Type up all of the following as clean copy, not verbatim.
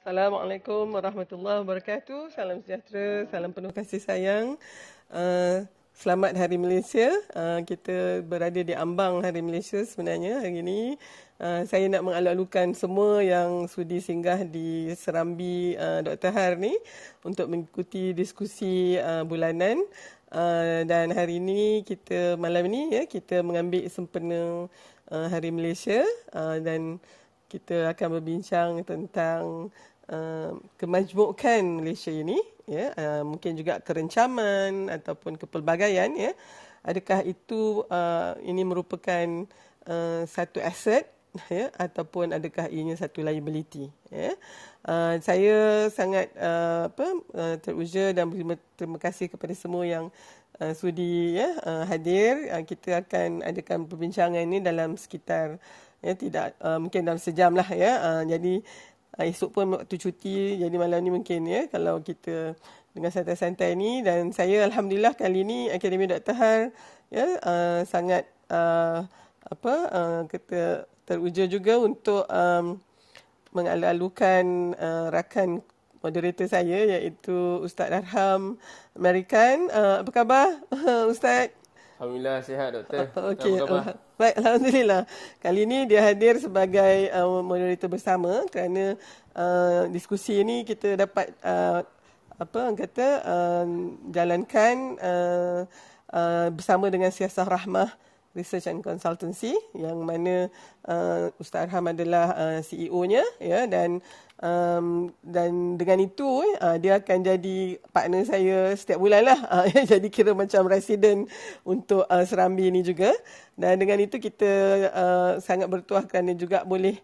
Assalamualaikum warahmatullahi wabarakatuh. Salam sejahtera, salam penuh kasih sayang. Selamat Hari Malaysia. Kita berada di ambang Hari Malaysia sebenarnya hari ini. Saya nak mengalu-alukan semua yang sudi singgah di Serambi Dr. Har ni untuk mengikuti diskusi bulanan. Dan hari ini malam ini kita mengambil sempena Hari Malaysia dan kita akan berbincang tentang kemajmukan Malaysia ini, mungkin juga kerencaman ataupun kepelbagaian, adakah itu ini merupakan satu aset, ataupun adakah ianya satu liability, saya sangat teruja dan terima kasih kepada semua yang sudi hadir. Kita akan adakan perbincangan ini dalam sekitar tidak mungkin dalam sejam lah, jadi esok pun waktu cuti, jadi malam ni mungkin kalau kita dengan santai-santai ni. Dan saya alhamdulillah kali ni Akademi Dr. Har sangat kita teruja juga untuk mengalu-alukan rakan moderator saya, iaitu Ustaz Arham American. Apa khabar Ustaz? Alhamdulillah sihat doktor. Okey, baik, alhamdulillah. Kali ini dia hadir sebagai moderator bersama kerana diskusi ini kita dapat jalankan bersama dengan Siasah Rahmah Research and Consultancy, yang mana Ustaz Arham adalah CEO-nya, dan dengan itu dia akan jadi partner saya setiap bulan lah, jadi kira macam resident untuk Serambi ini juga. Dan dengan itu kita sangat bertuah kerana juga boleh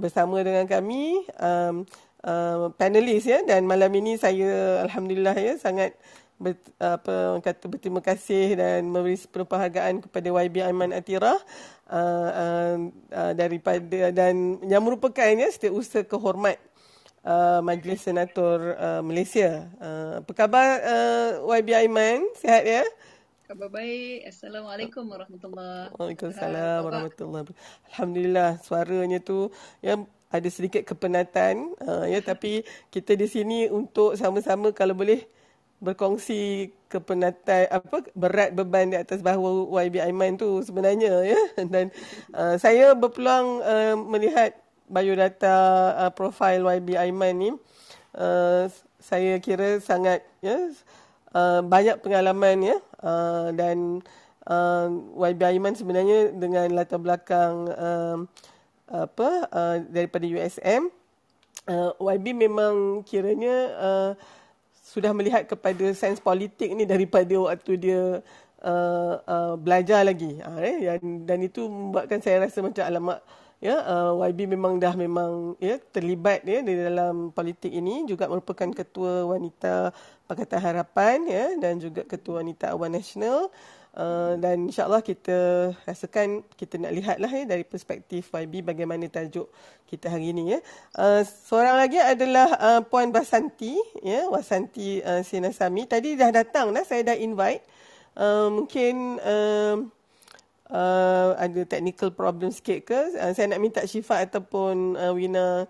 bersama dengan kami panelis, dan malam ini saya alhamdulillah sangat berterima kasih dan memberi sepenuh penghargaan kepada YB Aiman Atirah daripada dan yang merupakan setiausaha kehormat Majlis Senator Malaysia. Apa khabar YB Aiman? Sihat ya? Khabar baik. Assalamualaikum warahmatullahi wabarakatuh. Waalaikumsalam warahmatullahi wabarakatuh. Alhamdulillah, suaranya tu ada sedikit kepenatan, tapi kita di sini untuk sama-sama kalau boleh berkongsi kepenatan berat beban di atas bahu YB Aiman tu sebenarnya, dan saya berpeluang melihat biodata profil YB Aiman ni. Saya kira sangat banyak pengalaman, dan YB Aiman sebenarnya dengan latar belakang daripada USM, YB memang kiranya sudah melihat kepada sains politik ni daripada waktu dia belajar lagi, dan itu membuatkan saya rasa macam alamak, YB memang terlibat di dalam politik ini, juga merupakan ketua wanita Pakatan Harapan, dan juga ketua wanita Awan Nasional. Dan insyaAllah kita rasakan kita nak lihatlah dari perspektif YB bagaimana tajuk kita hari ini. Seorang lagi adalah Puan Basanti, Wasanti Sinasami. Tadi dah datang dah, saya dah invite. Mungkin ada technical problem sikit ke. Saya nak minta Syifa ataupun Wina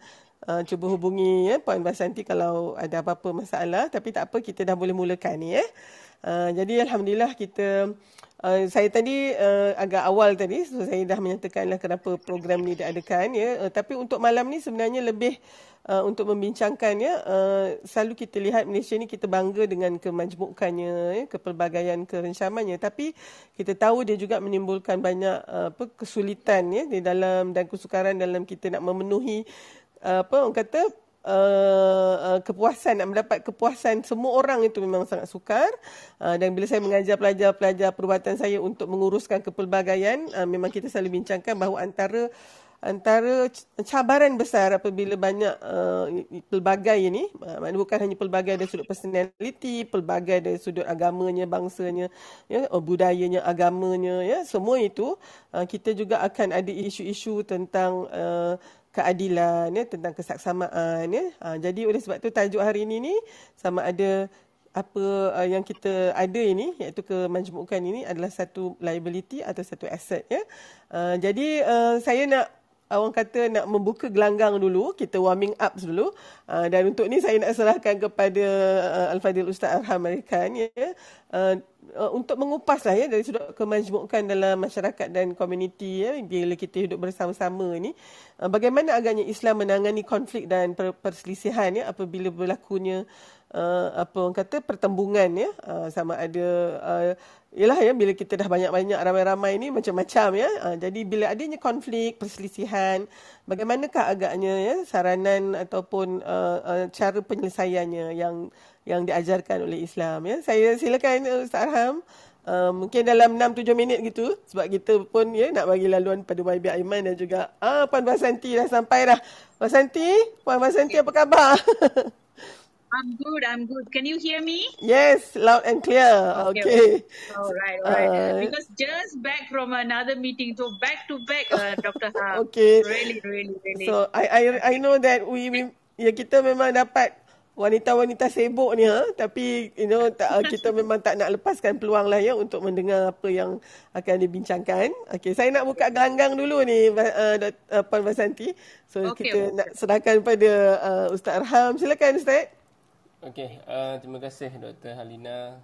cuba hubungi Puan Basanti kalau ada apa-apa masalah. Tapi tak apa, kita dah boleh mulakan ni. Jadi alhamdulillah saya tadi agak awal tadi, so saya dah menyatakanlah kenapa program ni diadakan, tapi untuk malam ni sebenarnya lebih untuk membincangkan, selalu kita lihat Malaysia ni kita bangga dengan kemajmukannya, kepelbagaian, kerencamannya, tapi kita tahu dia juga menimbulkan banyak kesulitan di dalam dan kesukaran dalam kita nak memenuhi kepuasan, nak mendapat kepuasan. Semua orang itu memang sangat sukar, dan bila saya mengajar pelajar-pelajar perubatan saya untuk menguruskan kepelbagaian, memang kita selalu bincangkan bahawa antara cabaran besar apabila banyak pelbagai ini, bukan hanya pelbagai dari sudut personality, pelbagai dari sudut agamanya, bangsanya, budayanya, agamanya, semua itu kita juga akan ada isu-isu tentang keadilan, tentang kesaksamaan. Jadi oleh sebab tu tajuk hari ini ni sama ada apa yang kita ada ini, iaitu kemajmukan ini adalah satu liability atau satu asset. Jadi saya nak orang kata nak membuka gelanggang dulu, kita warming up dulu. Dan untuk ni saya nak serahkan kepada Al-Fadhil Ustaz Arham Amerikan, ya, untuk mengupas lah, ya, dari sudut kemajmukan dalam masyarakat dan komuniti, ya, bila kita hidup bersama-sama ni, bagaimana agaknya Islam menangani konflik dan perselisihan, ya, apabila berlakunya apa orang kata pertembungan, ya, sama ada yalah, ya, bila kita dah banyak-banyak ramai-ramai ni macam-macam, ya. Jadi bila adanya konflik, perselisihan, bagaimanakah agaknya, ya, saranan ataupun cara penyelesaiannya yang diajarkan oleh Islam, ya. Saya silakan Ustaz Arham. Mungkin dalam 6-7 minit gitu, sebab kita pun, ya, nak bagi laluan pada YB Aiman dan juga Puan Vasanti dah sampai dah. Puan Vasanti, apa khabar? I'm good. Can you hear me? Yes, loud and clear. Okay. All right. Because just back from another meeting, so back to back, Dr. Ha. Okay. Really. So I know that kita memang dapat wanita-wanita sibuk ni, tapi kita memang tak nak lepaskan peluang lah, ya, untuk mendengar apa yang akan dibincangkan. Okay, saya nak buka gelanggang dulu ni, Puan Vasanti. So kita nak serahkan pada Ustaz Arham. Silakan Ustaz. Okey, terima kasih Dr. Halina.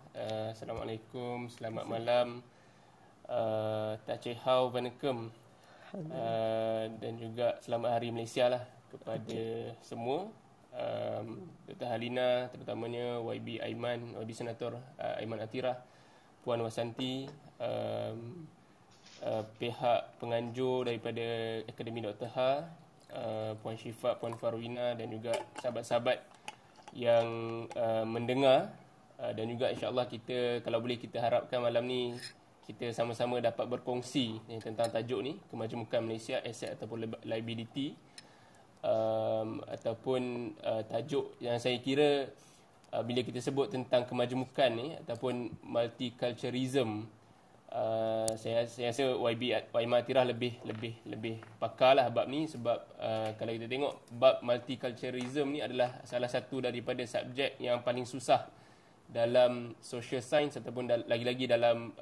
Assalamualaikum, selamat malam. Tak Hau Vanakkam. Dan juga selamat Hari Malaysia lah kepada semua. Dr. Halina, terutamanya YB Aiman, YB Senator Aiman Atirah, Puan Vasanti, pihak penganjur daripada Akademi Dr. Ha, Puan Syifa, Puan Farwina dan juga sahabat-sahabat yang mendengar, dan juga insya-Allah kita, kalau boleh, kita harapkan malam ni kita sama-sama dapat berkongsi tentang tajuk ni, kemajemukan Malaysia, asset ataupun liability, ataupun tajuk yang saya kira bila kita sebut tentang kemajemukan ni ataupun multiculturalism, saya rasa YB Aiman Atirah lebih pakar lah bab ni, sebab kalau kita tengok bab multiculturalism ni adalah salah satu daripada subjek yang paling susah dalam social science ataupun lagi-lagi dalam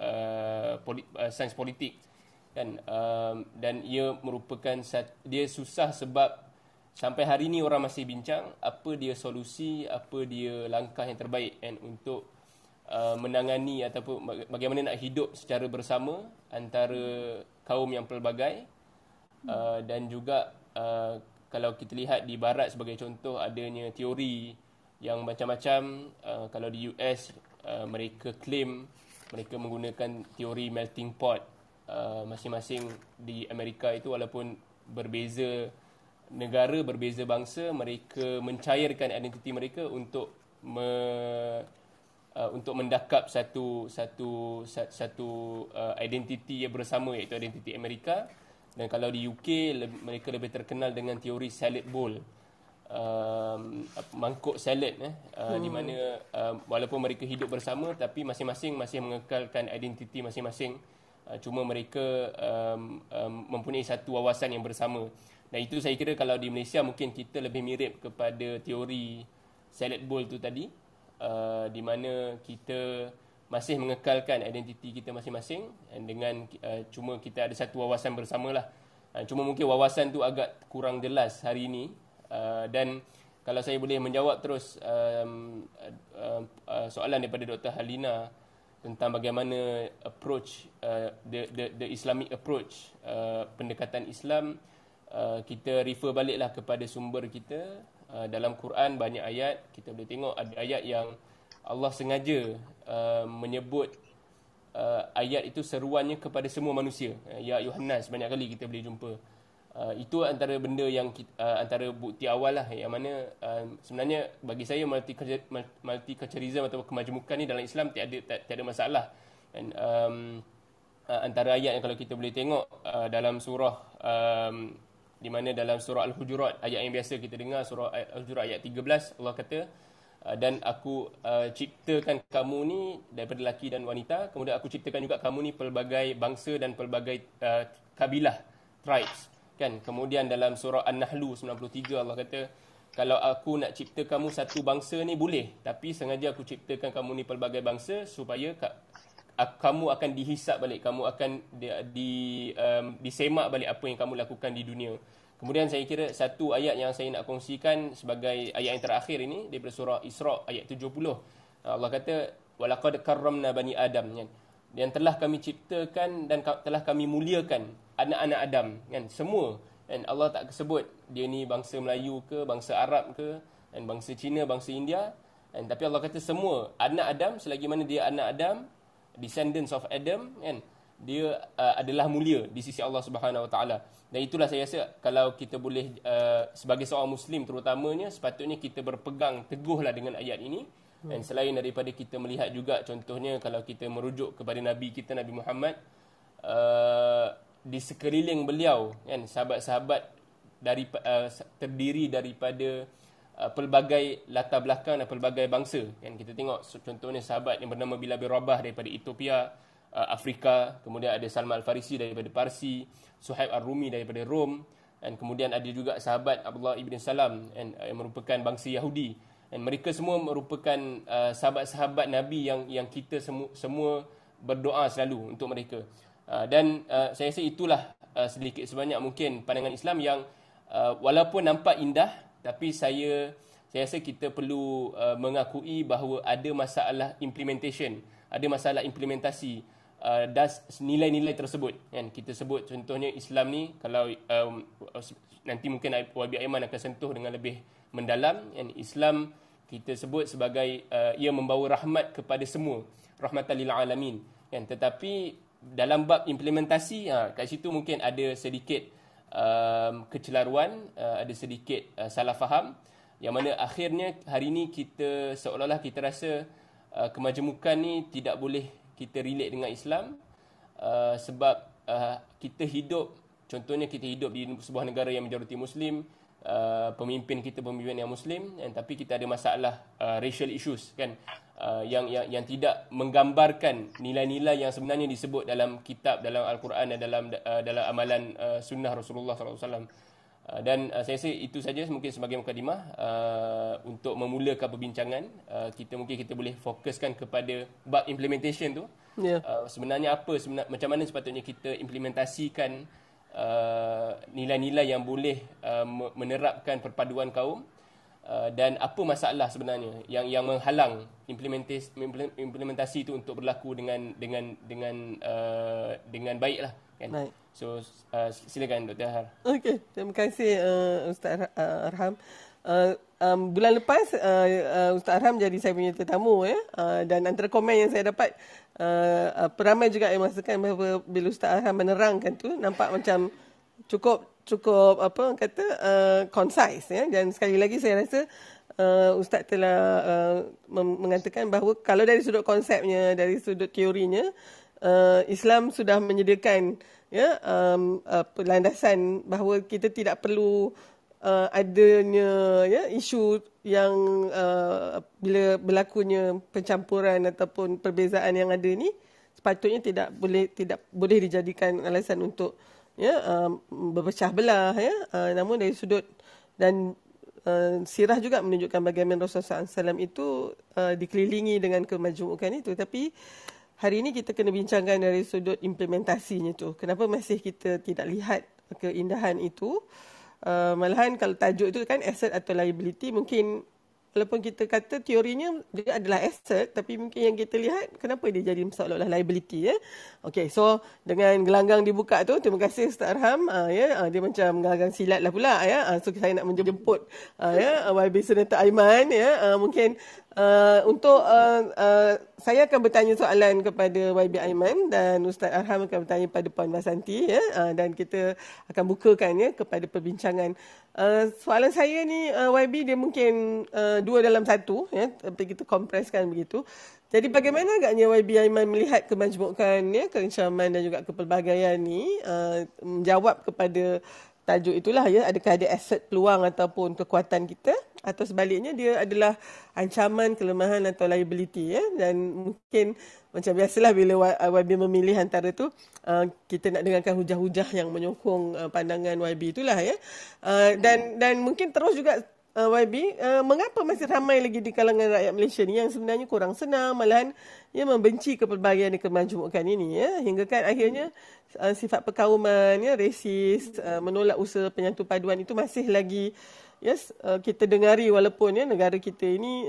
sains politik, kan. Dan ia merupakan dia susah sebab sampai hari ni orang masih bincang apa dia solusi, apa dia langkah yang terbaik, kan, untuk menangani ataupun bagaimana nak hidup secara bersama antara kaum yang pelbagai. Dan juga kalau kita lihat di barat sebagai contoh, adanya teori yang macam-macam. Kalau di US, mereka claim mereka menggunakan teori melting pot. Masing-masing di Amerika itu, walaupun berbeza negara, berbeza bangsa, mereka mencairkan identiti mereka untuk mendakap satu identiti yang bersama, iaitu identiti Amerika. Dan kalau di UK, mereka lebih terkenal dengan teori salad bowl, mangkuk salad, di mana walaupun mereka hidup bersama tapi masing-masing masih mengekalkan identiti masing-masing, cuma mereka mempunyai satu wawasan yang bersama. Dan itu saya kira kalau di Malaysia mungkin kita lebih mirip kepada teori salad bowl tu tadi, di mana kita masih mengekalkan identiti kita masing-masing, dan dengan cuma kita ada satu wawasan bersamalah. Cuma mungkin wawasan tu agak kurang jelas hari ini, dan kalau saya boleh menjawab terus soalan daripada Dr. Halina tentang bagaimana approach, the Islamic approach, pendekatan Islam, kita refer baliklah kepada sumber kita. Dalam Quran banyak ayat, kita boleh tengok ada ayat yang Allah sengaja menyebut ayat itu seruannya kepada semua manusia. Ya Yuhannas, banyak kali kita boleh jumpa. Itu antara benda yang antara bukti awal lah, yang mana sebenarnya bagi saya multiculturalism atau kemajemukan ni dalam Islam tiada masalah. Dan antara ayat yang kalau kita boleh tengok dalam surah di mana dalam surah Al-Hujurat, ayat yang biasa kita dengar, surah Al-Hujurat ayat 13, Allah kata, dan aku ciptakan kamu ni daripada lelaki dan wanita, kemudian aku ciptakan juga kamu ni pelbagai bangsa dan pelbagai kabilah, tribes, kan. Kemudian dalam surah An-Nahlu 93, Allah kata, kalau aku nak cipta kamu satu bangsa ni boleh, tapi sengaja aku ciptakan kamu ni pelbagai bangsa supaya kamu akan dihisap balik, kamu akan disemak balik apa yang kamu lakukan di dunia. Kemudian saya kira satu ayat yang saya nak kongsikan sebagai ayat yang terakhir ini daripada surah Isra ayat 70. Allah kata walaqad karramna bani Adam, kan? Dan telah kami ciptakan dan telah kami muliakan anak-anak Adam, kan? Semua, kan? Allah tak sebut dia ni bangsa Melayu ke, bangsa Arab ke, dan bangsa Cina, bangsa India. Dan tapi Allah kata semua anak Adam, selagi mana dia anak Adam, descendants of Adam, kan, dia adalah mulia di sisi Allah Subhanahu Wa Taala. Dan itulah saya rasa kalau kita boleh sebagai seorang Muslim terutamanya, sepatutnya kita berpegang teguhlah dengan ayat ini. Dan selain daripada kita melihat juga contohnya kalau kita merujuk kepada Nabi kita, Nabi Muhammad, di sekeliling beliau, kan, sahabat-sahabat terdiri daripada pelbagai latar belakang dan pelbagai bangsa, kan. Kita tengok contohnya sahabat yang bernama Bilal bin Rabah daripada Ethiopia, Afrika, kemudian ada Salman Al-Farisi daripada Parsi, Suhaib Ar-Rumi daripada Rom, dan kemudian ada juga sahabat Abdullah ibn Salam yang merupakan bangsa Yahudi. Dan mereka semua merupakan sahabat-sahabat Nabi yang kita semua berdoa selalu untuk mereka. Dan saya rasa itulah sedikit sebanyak mungkin pandangan Islam yang walaupun nampak indah, tapi saya rasa kita perlu mengakui bahawa ada masalah implementation, ada masalah implementasi nilai-nilai tersebut, kan. Kita sebut contohnya Islam ni, kalau nanti mungkin YB Aiman akan sentuh dengan lebih mendalam, kan. Islam kita sebut sebagai ia membawa rahmat kepada semua, rahmatan lil alamin, kan. Tetapi dalam bab implementasi, kat situ mungkin ada sedikit kecelaruan, ada sedikit salah faham, yang mana akhirnya hari ini kita seolah-olah kita rasa kemajemukan ni tidak boleh kita relate dengan Islam, sebab kita hidup, contohnya kita hidup di sebuah negara yang majoriti Muslim, pemimpin kita pemimpin yang Muslim, tapi kita ada masalah racial issues, kan, yang tidak menggambarkan nilai-nilai yang sebenarnya disebut dalam kitab, dalam Al-Quran dan dalam amalan sunnah Rasulullah SAW. Dan saya rasa itu saja mungkin sebagai mukadimah untuk memulakan perbincangan. Kita boleh fokuskan kepada bab implementation tu. Sebenarnya macam mana sepatutnya kita implementasikan nilai-nilai yang boleh menerapkan perpaduan kaum, dan apa masalah sebenarnya yang menghalang implementasi itu untuk berlaku dengan baiklah, kan. Baik. So silakan Dr. Har. Okey, terima kasih Ustaz Arham. Bulan lepas Ustaz Arham jadi saya punya tetamu, dan antara komen yang saya dapat, ramai juga yang merasakan bahawa bila Ustaz Arham menerangkan tu nampak macam cukup concise, ya. Dan sekali lagi saya rasa Ustaz telah mengatakan bahawa kalau dari sudut konsepnya, dari sudut teorinya, Islam sudah menyediakan, ya, landasan bahawa kita tidak perlu adanya, ya, isu yang bila berlakunya pencampuran ataupun perbezaan yang ada ni sepatutnya tidak boleh dijadikan alasan untuk, ya, berpecah belah, ya. Namun dari sudut dan sirah juga menunjukkan bagaimana Rasulullah SAW itu dikelilingi dengan kemajemukan itu. Tapi hari ini kita kena bincangkan dari sudut implementasinya tu. Kenapa masih kita tidak lihat keindahan itu? Malahan kalau tajuk itu kan asset atau liability, mungkin walaupun kita kata teorinya dia adalah asset, tapi mungkin yang kita lihat kenapa dia jadi seolah-olah liability, ya. Okey, so dengan gelanggang dibuka tu, terima kasih Ustaz Arham, ya, dia macam gelanggang silat lah pula, ya. So saya nak menjemput ya YB Senator Aiman, ya. Mungkin untuk saya akan bertanya soalan kepada YB Aiman dan Ustaz Arham akan bertanya kepada Puan Vasanti, ya. Dan kita akan bukakan, ya, kepada perbincangan. Soalan saya ni YB dia mungkin dua dalam satu, ya, tapi kita kompreskan begitu. Jadi bagaimana agaknya YB Aiman melihat kemajemukan, ya, keancaman dan juga kepelbagaian ni, menjawab kepada tajuk itulah, ya, adakah ada aset, peluang ataupun kekuatan kita, atau sebaliknya dia adalah ancaman, kelemahan atau liability, ya. Dan mungkin macam biasalah bila YB memilih antara tu, kita nak dengarkan hujah-hujah yang menyokong pandangan YB itulah, ya. Dan mungkin terus juga YB, mengapa masih ramai lagi di kalangan rakyat Malaysia ni yang sebenarnya kurang senang, malahan membenci kepelbagaian dan kemajemukan ini, ya, hingga kan akhirnya sifat perkauman, ya, resis, menolak usaha penyatu paduan itu masih lagi, yes, kita dengari, walaupun, ya, negara kita ini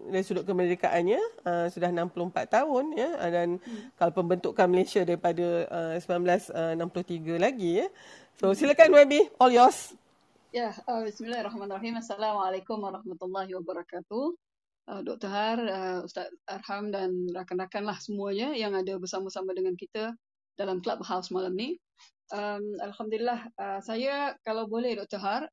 dari sudut kemerdekaannya sudah 64 tahun, ya, dan kalau pembentukan Malaysia daripada 1963 lagi, ya. So silakan YB, all yours. Ya, bismillahirrahmanirrahim. Assalamualaikum warahmatullahi wabarakatuh. Dr. Har, Ustaz Arham dan rakan-rakan lah semuanya yang ada bersama-sama dengan kita dalam Clubhouse malam ni. Alhamdulillah, saya kalau boleh Dr. Har,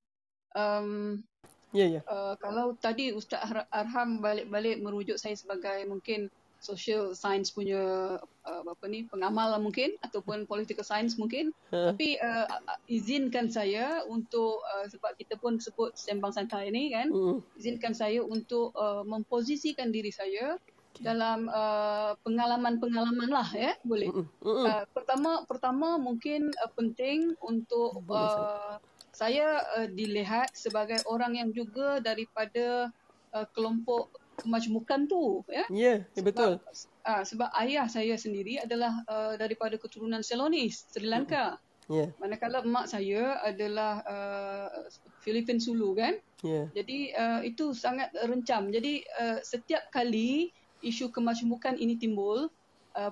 kalau tadi Ustaz Arham balik-balik merujuk saya sebagai mungkin social science punya pengamal mungkin ataupun political science mungkin, tapi izinkan saya untuk sebab kita pun sebut sembang santai ni kan, izinkan saya untuk memposisikan diri saya dalam pengalaman-pengalaman lah, ya, boleh. Pertama mungkin penting untuk saya dilihat sebagai orang yang juga daripada kelompok kemajemukan tu, ya. Ya, betul. Sebab ayah saya sendiri adalah daripada keturunan Ceylonese, Sri Lanka. Manakala mak saya adalah Filipin Sulu kan. Jadi itu sangat rencam. Jadi setiap kali isu kemajemukan ini timbul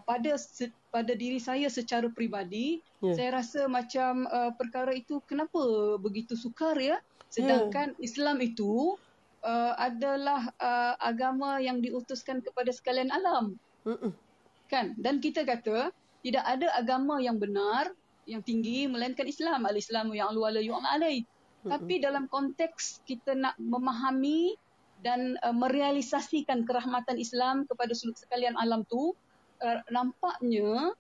pada diri saya secara peribadi, saya rasa macam perkara itu kenapa begitu sukar, ya. Sedangkan Islam itu adalah agama yang diutuskan kepada sekalian alam. Kan? Dan kita kata tidak ada agama yang benar, yang tinggi melainkan Islam. Al-Islamu ya'lu wa la yu'la alaih. Tapi dalam konteks kita nak memahami dan merealisasikan kerahmatan Islam kepada seluruh sekalian alam tu, nampaknya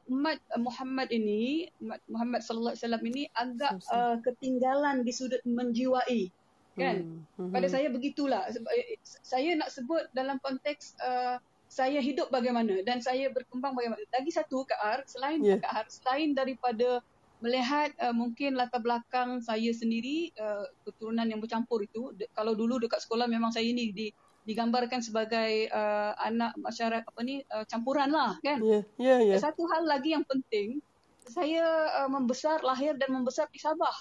umat Muhammad ini, Muhammad sallallahu alaihi wasallam ini agak ketinggalan di sudut menjiwai. Kan? Pada saya begitulah. Saya nak sebut dalam konteks saya hidup bagaimana dan saya berkembang bagaimana. Lagi satu Kak Ar, selain daripada melihat mungkin latar belakang saya sendiri, keturunan yang bercampur itu, kalau dulu dekat sekolah memang saya ni digambarkan sebagai anak masyarakat campuran lah kan. Satu hal lagi yang penting, saya lahir dan membesar di Sabah.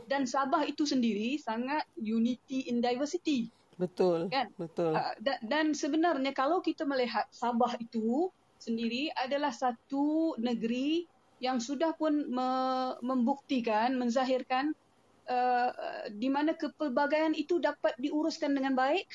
Dan Sabah itu sendiri sangat unity in diversity. Betul. Kan? Betul. Dan sebenarnya kalau kita melihat Sabah itu sendiri adalah satu negeri yang sudah pun membuktikan, menzahirkan di mana kepelbagaian itu dapat diuruskan dengan baik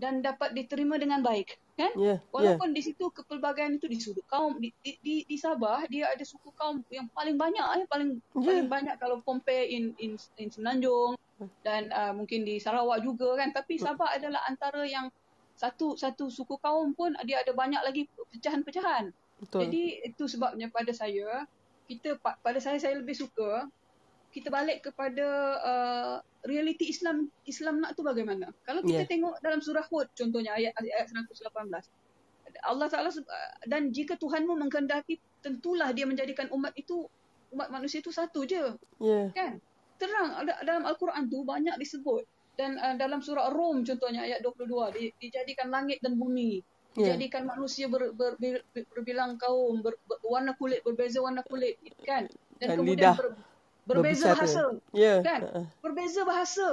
dan dapat diterima dengan baik, kan? Walaupun di situ kepelbagaian itu di sudut kaum di Sabah dia ada suku kaum yang paling banyak, paling banyak kalau compare in Semenanjung dan mungkin di Sarawak juga kan. Tapi Sabah adalah antara yang satu suku kaum pun dia ada banyak lagi pecahan-pecahan. Jadi itu sebabnya pada saya saya lebih suka kita balik kepada realiti Islam nak tu bagaimana. Kalau kita tengok dalam surah Hud contohnya ayat 118. Allah Taala, dan jika Tuhanmu mengkehendaki tentulah dia menjadikan umat manusia itu satu je. Kan? Terang dalam Al-Quran tu banyak disebut. Dan dalam surah Rum contohnya ayat 22 dijadikan langit dan bumi. Dijadikan manusia berbilang kaum, warna kulit, berbeza warna kulit kan. Dan kemudian berbeza bahasa, kan? Berbeza bahasa.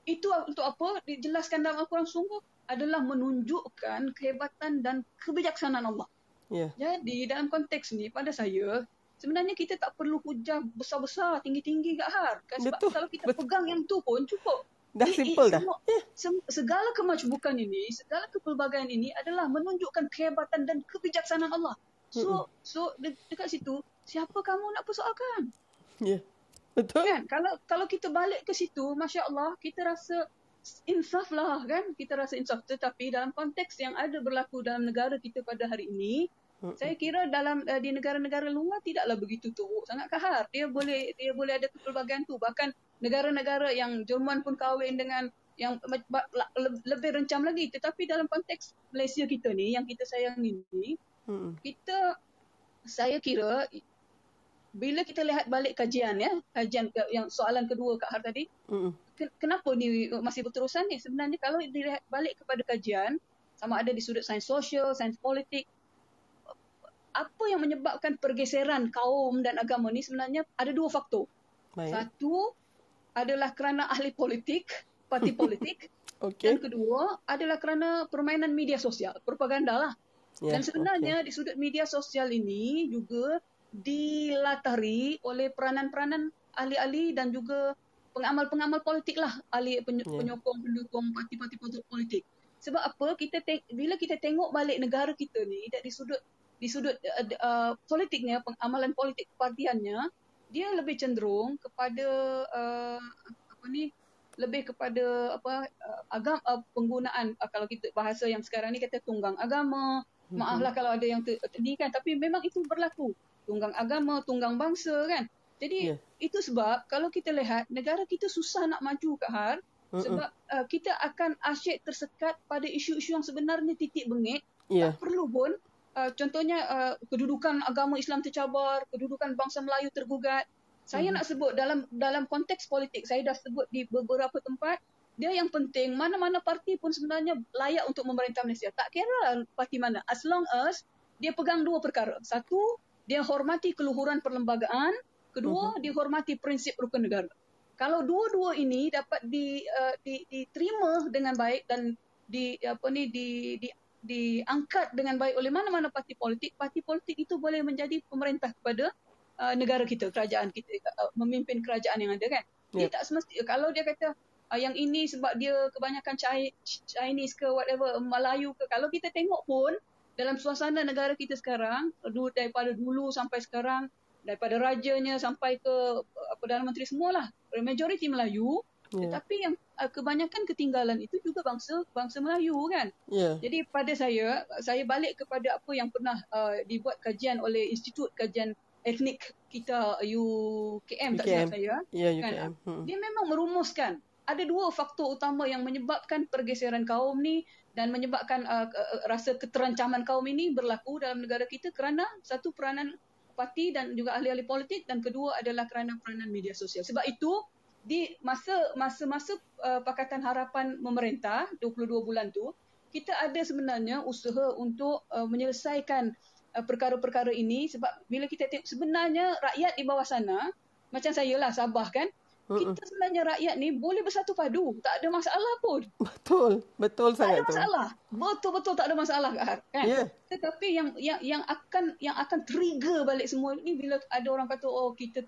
Itu untuk apa? Dijelaskan dalam Al-Quran sungguh adalah menunjukkan kehebatan dan kebijaksanaan Allah. Jadi dalam konteks ni pada saya sebenarnya kita tak perlu hujah besar-besar, tinggi-tinggi Kak Har. Kan? Sebab kalau kita pegang yang tu pun cukup. Dah simple dah. Segala kemajemukan ini, segala kepelbagaian ini adalah menunjukkan kehebatan dan kebijaksanaan Allah. So dekat situ siapa kamu nak persoalkan? Betul. Kan? Kalau kita balik ke situ, Masya Allah, kita rasa insaf lah kan. Kita rasa insaf. Tetapi dalam konteks yang ada berlaku dalam negara kita pada hari ini, saya kira di negara-negara luar tidaklah begitu teruk sangat kahar. Dia boleh ada kepelbagaian tu. Bahkan negara-negara yang Jerman pun kahwin dengan yang lebih rencam lagi. Tetapi dalam konteks Malaysia kita ni, yang kita sayang ini, saya kira bila kita lihat balik kajian yang soalan kedua Kak Har tadi, kenapa ni masih berterusan ni? Sebenarnya kalau dilihat balik kepada kajian, sama ada di sudut sains sosial, sains politik, apa yang menyebabkan pergeseran kaum dan agama ni sebenarnya ada dua faktor. Baik. Satu adalah kerana ahli politik, parti politik. Okey. Dan kedua adalah kerana permainan media sosial, propaganda lah. Ya, Dan sebenarnya di sudut media sosial ini juga dilatari oleh peranan-peranan ahli-ahli dan juga pengamal-pengamal politik lah, ahli penyokong pendukung parti-parti politik. Sebab apa? Bila kita tengok balik negara kita ni dari sudut politiknya, pengamalan politik partiannya, dia lebih cenderung kepada lebih kepada penggunaan kalau kita bahasa yang sekarang ni kata tunggang agama. Maaflah kalau ada yang ni kan, tapi memang itu berlaku. Tunggang agama, tunggang bangsa kan. Jadi itu sebab kalau kita lihat negara kita susah nak maju Kak Har, sebab kita akan asyik tersekat pada isu-isu yang sebenarnya titik bengek. Tak perlu pun contohnya kedudukan agama Islam tercabar, kedudukan bangsa Melayu tergugat. Saya nak sebut dalam konteks politik, saya dah sebut di beberapa tempat, dia yang penting mana-mana parti pun sebenarnya layak untuk memerintah Malaysia. Tak kira parti mana, as long as dia pegang dua perkara. Satu, dia hormati keluhuran perlembagaan. Kedua, dia hormati prinsip rukun negara. Kalau dua-dua ini dapat diterima dengan baik dan diangkat dengan baik oleh mana-mana parti politik itu boleh menjadi pemerintah kepada negara kita, kerajaan kita, memimpin kerajaan yang ada kan. Dia tak semesti, kalau dia kata yang ini sebab dia kebanyakan Chinese ke whatever, Melayu ke, kalau kita tengok pun dalam suasana negara kita sekarang, daripada dulu sampai sekarang, daripada rajanya sampai ke Perdana Menteri semualah, majoriti Melayu, tetapi yang kebanyakan ketinggalan itu juga bangsa Melayu kan. Jadi pada saya balik kepada apa yang pernah dibuat kajian oleh Institut Kajian Etnik kita UKM, tak silap saya. UKM. Dia memang merumuskan ada dua faktor utama yang menyebabkan pergeseran kaum ni dan menyebabkan rasa keterancaman kaum ini berlaku dalam negara kita kerana satu peranan parti dan juga ahli-ahli politik, dan kedua adalah kerana peranan media sosial. Sebab itu di masa Pakatan Harapan memerintah 22 bulan tu, kita ada sebenarnya usaha untuk menyelesaikan perkara-perkara ini, sebab bila kita tengok sebenarnya rakyat di bawah sana, macam saya lah Sabah kan, kita sebenarnya rakyat ni boleh bersatu padu, tak ada masalah pun. Betul sangat tu. Tak ada masalah. Betul-betul tak ada masalah kan. Tetapi yang akan trigger balik semua ni bila ada orang kata kita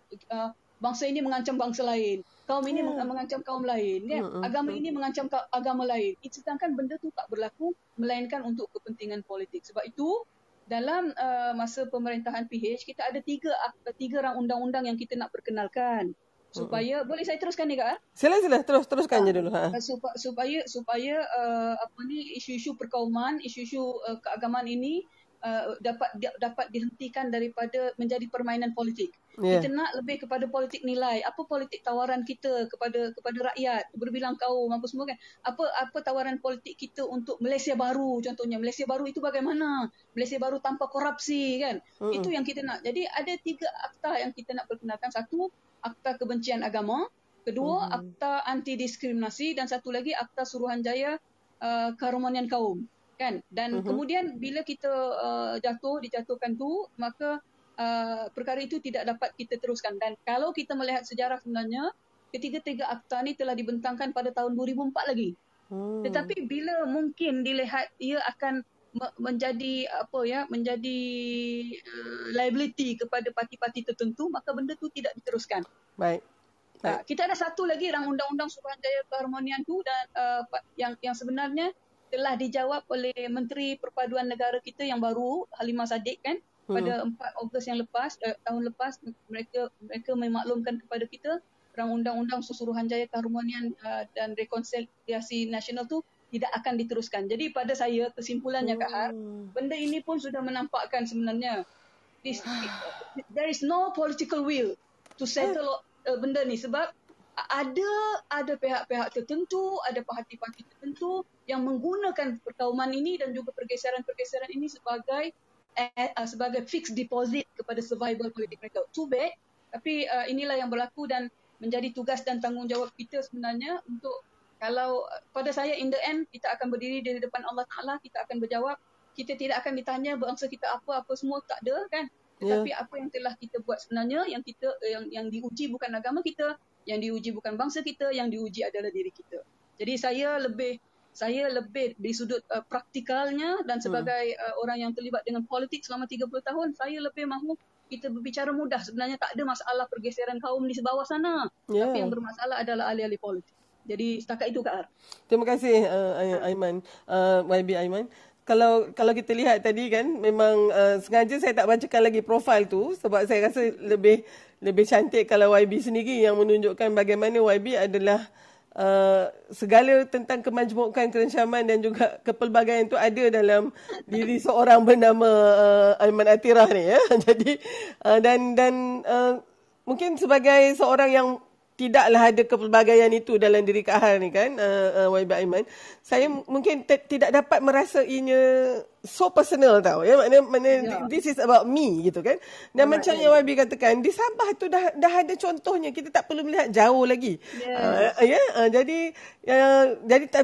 bangsa ini mengancam bangsa lain, kaum ini mengancam kaum lain kan, agama ini mengancam agama lain. Sedangkan benda tu tak berlaku melainkan untuk kepentingan politik. Sebab itu dalam masa pemerintahan PH kita ada tiga rang undang-undang yang kita nak perkenalkan supaya boleh saya teruskan ni Kak? Sila teruskan je dulu. Supaya isu-isu perkauman, isu-isu keagamaan ini dapat dihentikan daripada menjadi permainan politik. Kita nak lebih kepada politik nilai. Apa politik tawaran kita kepada rakyat berbilang kaum apa semua kan? Apa tawaran politik kita untuk Malaysia baru, contohnya Malaysia baru itu bagaimana? Malaysia baru tanpa korupsi kan? Itu yang kita nak. Jadi ada 3 akta yang kita nak perkenalkan. Satu, akta kebencian agama. Kedua, akta anti diskriminasi, dan satu lagi akta Suruhanjaya keharmonian kaum. Kan? Dan kemudian bila kita dijatuhkan tu, maka perkara itu tidak dapat kita teruskan. Dan kalau kita melihat sejarah sebenarnya, ketiga-tiga akta ni telah dibentangkan pada tahun 2004 lagi. Tetapi bila mungkin dilihat ia akan menjadi liability kepada parti-parti tertentu, maka benda tu tidak diteruskan. Baik. Kita ada satu lagi rang undang-undang Suruhanjaya Keharmonian tu, dan yang sebenarnya telah dijawab oleh Menteri Perpaduan Negara kita yang baru, Halimah Sadiq kan, pada 4 Ogos yang lepas, tahun lepas, mereka memaklumkan kepada kita rang undang-undang Suruhanjaya Keharmonian dan Rekonsiliasi Nasional tu tidak akan diteruskan. Jadi pada saya kesimpulannya Kak Har, benda ini pun sudah menampakkan sebenarnya there is no political will to settle benda ni, sebab ada pihak-pihak tertentu, ada parti-parti tertentu yang menggunakan perkauman ini dan juga pergeseran-pergeseran ini sebagai sebagai fixed deposit kepada survival politik mereka. Too bad, tapi inilah yang berlaku dan menjadi tugas dan tanggungjawab kita sebenarnya untuk, kalau pada saya in the end kita akan berdiri di depan Allah Ta'ala, kita akan berjawab, kita tidak akan ditanya bangsa kita apa semua, tak ada kan. Tetapi apa yang telah kita buat sebenarnya, yang diuji bukan agama kita, yang diuji bukan bangsa kita, yang diuji adalah diri kita. Jadi saya lebih di sudut praktikalnya dan sebagai orang yang terlibat dengan politik selama 30 tahun, saya lebih mahu kita berbicara mudah. Sebenarnya tak ada masalah pergeseran kaum di bawah sana. Tapi yang bermasalah adalah ahli-ahli politik. Jadi setakat itu Kak Ar. Terima kasih Aiman, YB Aiman. Kalau kita lihat tadi kan, memang sengaja saya tak bacakan lagi profil tu sebab saya rasa lebih cantik kalau YB sendiri yang menunjukkan bagaimana YB adalah segala tentang kemajmukan, kerencaman dan juga kepelbagaian itu ada dalam diri seorang bernama Aiman Atirah ni ya. Jadi dan mungkin sebagai seorang yang tidaklah ada kepelbagaian itu dalam diri Kak Har ni kan, YB Aiman, saya mungkin tidak dapat merasainya so personal tau ya, maknanya this is about me gitu kan. Dan macam yang YB katakan, di Sabah tu dah ada contohnya, kita tak perlu melihat jauh lagi. Jadi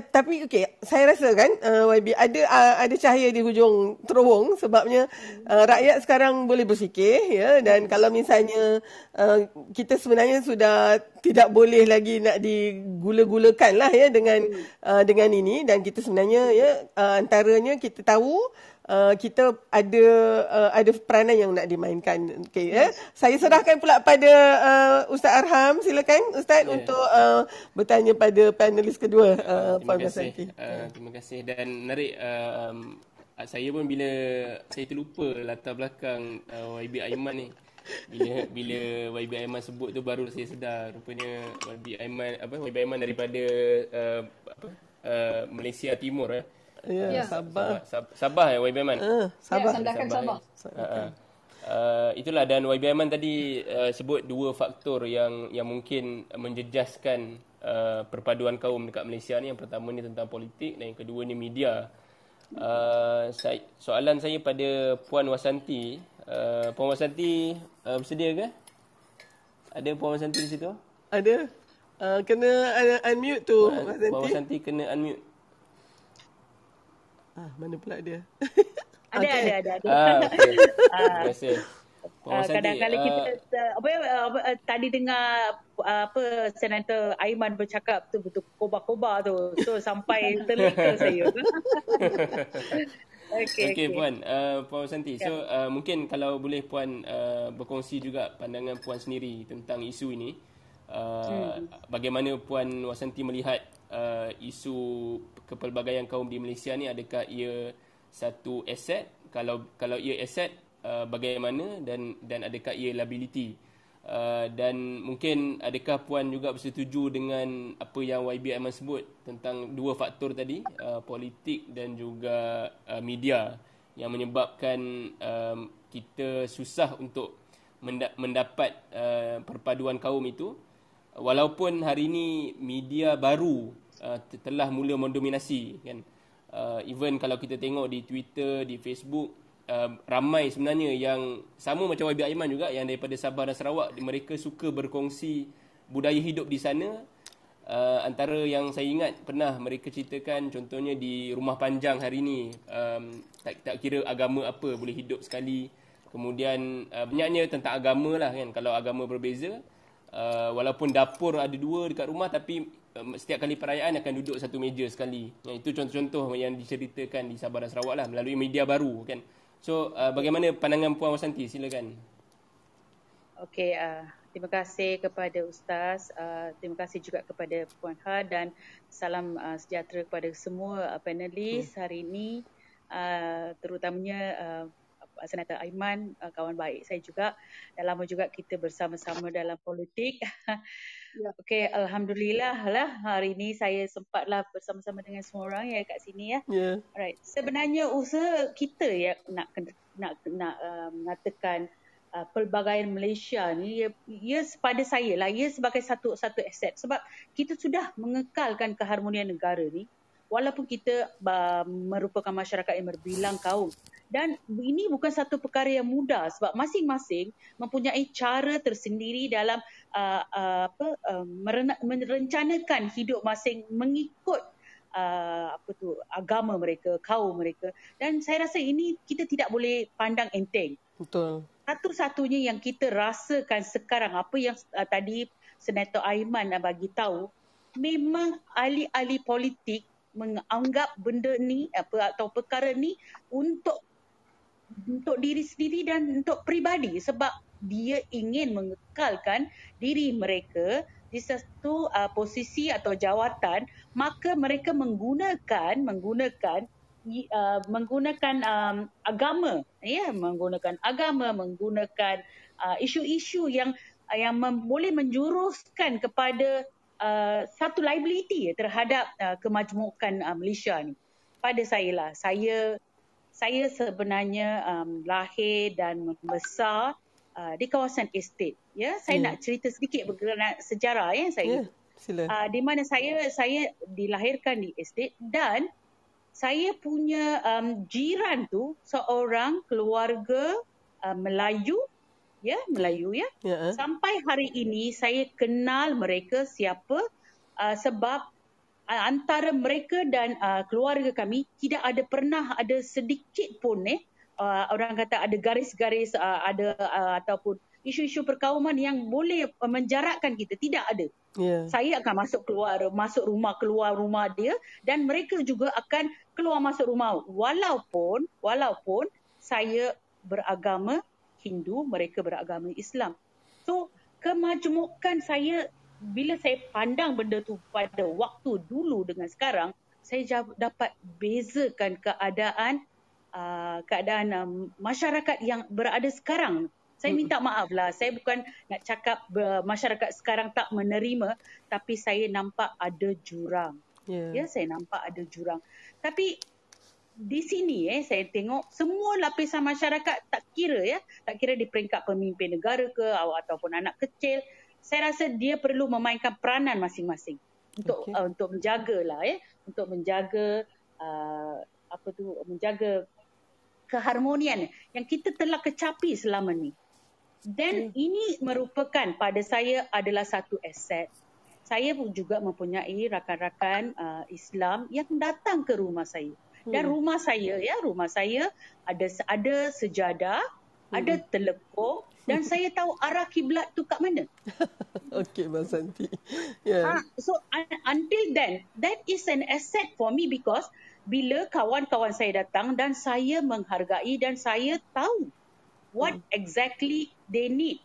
tapi okey, saya rasa kan YB ada cahaya di hujung terowong, sebabnya rakyat sekarang boleh berfikir ya, dan kalau misalnya kita sebenarnya sudah tidak boleh lagi nak digula-gulakan lah ya dengan ini, dan kita sebenarnya ya antaranya kita tahu kita ada peranan yang nak dimainkan. Okay, saya serahkan pula pada Ustaz Arham. Silakan Ustaz untuk bertanya pada panelis kedua. Terima kasih. Dan menarik, saya pun bila saya terlupa latar belakang YB Aiman ni. Bila YB Aiman sebut tu baru saya sedar rupanya YB Aiman daripada Malaysia Timur Sabah ya YB Aiman. Sabah. Sabah. Itulah, dan YB Aiman tadi sebut dua faktor yang mungkin menjejaskan perpaduan kaum dekat Malaysia ni. Yang pertama ni tentang politik dan yang kedua ni media. Soalan saya pada Puan Wasanti. Puan Wasanti bersedia ke? Ada Puan Wasanti di situ? Ada. Kena unmute tu. Puan Wasanti kena unmute. Mana pula dia? Ada. Okay. Terima kasih. Kadang-kadang kita tadi dengar Senator Aiman bercakap tu betul kobar-kobar tu. So sampai terleka saya. Okey Puan, Puan Santi. So mungkin kalau boleh Puan berkongsi juga pandangan Puan sendiri tentang isu ini. Bagaimana Puan Wasanti melihat isu kepelbagaian kaum di Malaysia ni, adakah ia satu aset? Kalau ia aset, bagaimana, dan adakah ia liability? Dan mungkin adakah Puan juga bersetuju dengan apa yang YB Aiman sebut tentang dua faktor tadi, politik dan juga media, yang menyebabkan kita susah untuk mendapat perpaduan kaum itu, walaupun hari ini media baru telah mula mendominasi kan. Even kalau kita tengok di Twitter, di Facebook, ramai sebenarnya yang sama macam YB Aiman juga, yang daripada Sabah dan Sarawak. Mereka suka berkongsi budaya hidup di sana. Antara yang saya ingat pernah mereka ceritakan, contohnya di Rumah Panjang hari ni, tak kira agama apa boleh hidup sekali. Kemudian banyaknya tentang agama lah kan. Kalau agama berbeza, walaupun dapur ada dua dekat rumah, tapi setiap kali perayaan akan duduk satu meja sekali. Itu contoh-contoh yang diceritakan di Sabah dan Sarawak lah, melalui media baru kan. So bagaimana pandangan Puan Wasanti? Silakan. Okey, terima kasih kepada Ustaz. Terima kasih juga kepada Puan Ha, dan salam sejahtera kepada semua panelis hari ini, terutamanya Senator Aiman, kawan baik saya juga. Dah lama juga kita bersama-sama dalam politik. Okey, alhamdulillah lah hari ini saya sempatlah bersama-sama dengan semua orang yang kat sini ya. Alright. Sebenarnya usaha kita ya nak mengatakan pelbagaian Malaysia ni, ia pada saya lah, ia sebagai satu aset, sebab kita sudah mengekalkan keharmonian negara ni walaupun kita merupakan masyarakat yang berbilang kaum, Dan ini bukan satu perkara yang mudah sebab masing-masing mempunyai cara tersendiri dalam merencanakan hidup masing mengikut agama mereka, kaum mereka. Dan saya rasa ini kita tidak boleh pandang enteng. Betul. Satu-satunya yang kita rasakan sekarang, apa yang tadi Senator Aiman bagi tahu, memang ahli-ahli politik menganggap benda ni atau perkara ni untuk diri sendiri dan untuk peribadi, sebab dia ingin mengekalkan diri mereka di satu posisi atau jawatan, maka mereka menggunakan agama, menggunakan isu-isu yang boleh menjuruskan kepada satu liability terhadap kemajmukan Malaysia ni. Pada saya sebenarnya lahir dan membesar di kawasan estate. Ya, saya nak cerita sedikit berkenaan sejarah saya. Sila. Di mana saya dilahirkan di estate dan saya punya jiran tu seorang keluarga Melayu. Sampai hari ini saya kenal mereka siapa sebab antara mereka dan keluarga kami tidak ada pernah ada sedikit pun orang kata ada garis-garis ataupun isu-isu perkauman yang boleh menjarakkan kita, tidak ada. Saya akan masuk rumah, keluar rumah dia, dan mereka juga akan keluar masuk rumah walaupun saya beragama Hindu, mereka beragama Islam. So kemajmukan saya, bila saya pandang benda tu pada waktu dulu dengan sekarang, saya dapat bezakan keadaan masyarakat yang berada sekarang. Saya minta maaf lah, saya bukan nak cakap masyarakat sekarang tak menerima, tapi saya nampak ada jurang. Saya nampak ada jurang. Tapi di sini saya tengok semua lapisan masyarakat, tak kira di peringkat pemimpin negara ke ataupun anak kecil, saya rasa dia perlu memainkan peranan masing-masing untuk menjagalah untuk menjaga menjaga keharmonian yang kita telah kecapi selama ni. Dan ini merupakan pada saya adalah satu aset. Saya pun juga mempunyai rakan-rakan Islam yang datang ke rumah saya. Dan rumah saya ada sejadah, ada telekung, dan saya tahu arah kiblat tu kat mana. Okey, Mbak Santi. So until then, that is an asset for me because bila kawan-kawan saya datang dan saya menghargai dan saya tahu what exactly they need,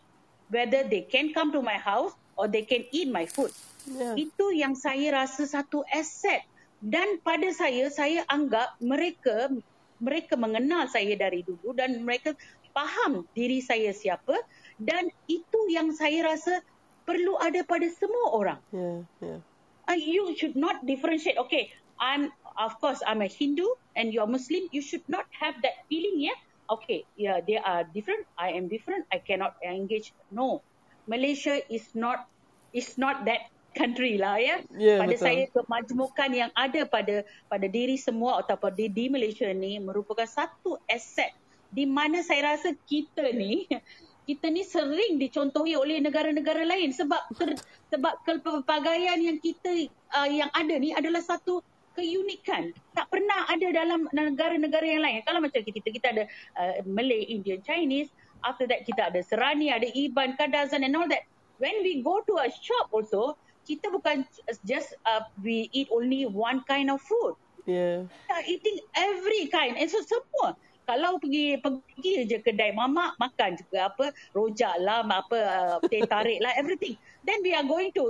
whether they can come to my house or they can eat my food. Itu yang saya rasa satu aset. Dan pada saya anggap mereka mengenal saya dari dulu dan mereka faham diri saya siapa, dan itu yang saya rasa perlu ada pada semua orang. You should not differentiate. Okay, I'm a Hindu and you're Muslim. You should not have that feeling. Okay, they are different. I am different. I cannot engage. No, Malaysia is not that country lah pada betul. Saya kemajmukan yang ada pada diri semua ataupun di Malaysia ni merupakan satu aset di mana saya rasa kita ni sering dicontohi oleh negara-negara lain sebab kepelbagaian yang kita yang ada ni adalah satu keunikan, tak pernah ada dalam negara-negara yang lain. Kalau macam kita ada Malay, Indian, Chinese, after that kita ada Serani, ada Iban, Kadazan and all that. When we go to a shop also, kita bukan just we eat only one kind of food. Kita eating every kind. And so semua. Kalau pergi je kedai mamak, makan juga rojak lah, teh tarik lah, everything. Then we are going to,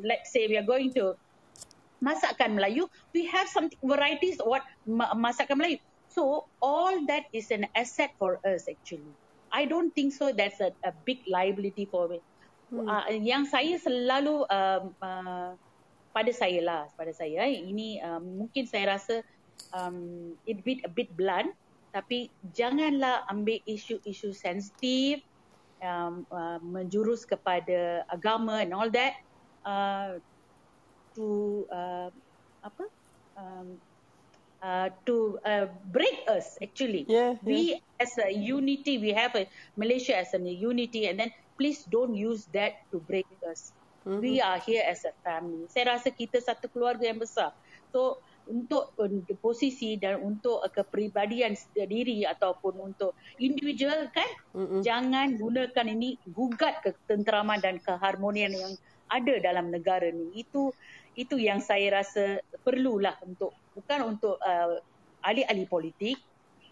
let's say we are going to masakan Melayu, we have some varieties what masakan Melayu. So all that is an asset for us actually. I don't think so that's a big liability for me. Yang saya selalu pada saya ini mungkin saya rasa a bit blunt, tapi janganlah ambil isu-isu sensitif menjurus kepada agama and all that to break us actually. We as a unity, we have a Malaysia as a unity, and then please don't use that to break us. We are here as a family. Saya rasa kita satu keluarga yang besar. So untuk posisi dan untuk kepribadian diri ataupun untuk individual kan, jangan gunakan ini gugat ketenteraman dan keharmonian yang ada dalam negara ni. Itu yang saya rasa perlulah untuk, bukan untuk ahli-ahli politik.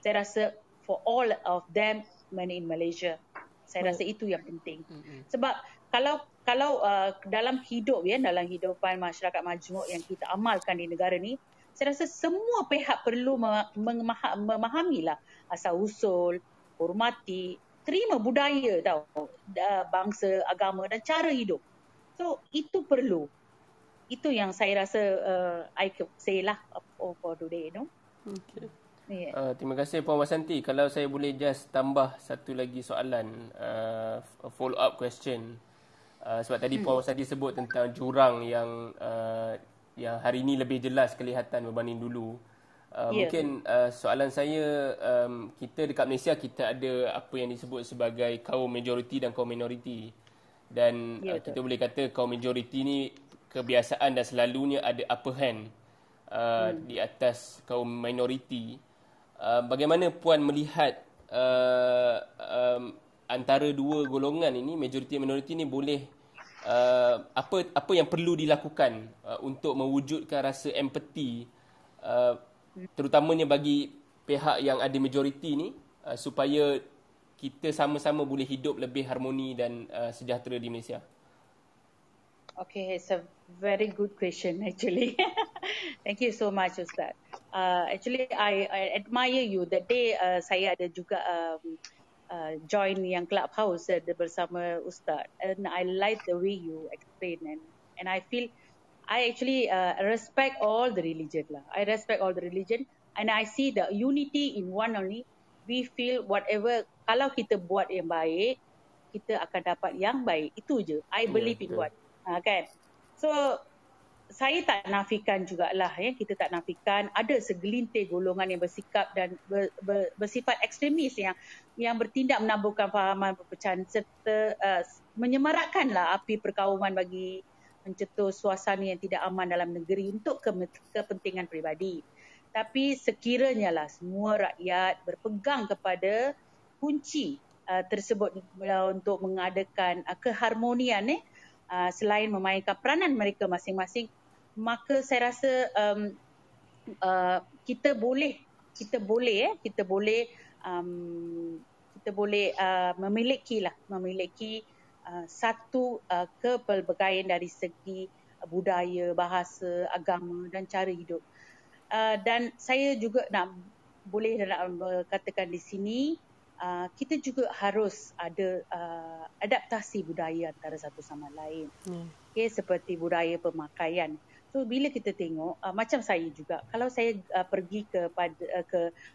Saya rasa for all of them in Malaysia. Saya rasa itu yang penting. Sebab kalau dalam hidup dalam hidupan masyarakat majmuk yang kita amalkan di negara ni, saya rasa semua pihak perlu memahamilah asal usul, hormati, terima budaya bangsa, agama dan cara hidup. So itu perlu. Itu yang saya rasa I could say lah for today, Okay. Terima kasih Puan Wasanti. Kalau saya boleh just tambah satu lagi soalan, follow up question. Sebab tadi Puan Wasanti sebut tentang jurang yang hari ini lebih jelas kelihatan berbanding dulu. Mungkin soalan saya, kita dekat Malaysia kita ada apa yang disebut sebagai kaum majoriti dan kaum minoriti. Dan kita boleh kata kaum majoriti ni kebiasaan dan selalunya ada upper hand di atas kaum minoriti. Bagaimana Puan melihat antara dua golongan ini, majoriti dan minoriti ini, boleh apa yang perlu dilakukan untuk mewujudkan rasa empati, terutamanya bagi pihak yang ada majoriti ni, supaya kita sama-sama boleh hidup lebih harmoni dan sejahtera di Malaysia? Okay, it's a very good question actually. Thank you so much, Ustaz. Actually, I admire you. That day saya ada juga join yang clubhouse bersama Ustaz, and I like the way you explain, and I feel I actually respect all the religion lah. I respect all the religion, and I see the unity in one only. We feel whatever, kalau kita buat yang baik, kita akan dapat yang baik. Itu je. I believe in what. Kan? So saya tak nafikan jugalah, kita tak nafikan ada segelintir golongan yang bersikap dan bersifat ekstremis yang bertindak menaburkan fahaman perpecahan serta menyemarakkanlah api perkauman bagi mencetus suasana yang tidak aman dalam negeri untuk kepentingan peribadi. Tapi sekiranya lah semua rakyat berpegang kepada kunci tersebut untuk mengadakan keharmonian selain memainkan peranan mereka masing-masing, maka saya rasa kita boleh memiliki satu kepelbagaian dari segi budaya, bahasa, agama dan cara hidup. Dan saya juga nak katakan di sini, kita juga harus ada adaptasi budaya antara satu sama lain. Okay, seperti budaya pemakaian. So bila kita tengok, macam saya juga, kalau saya pergi ke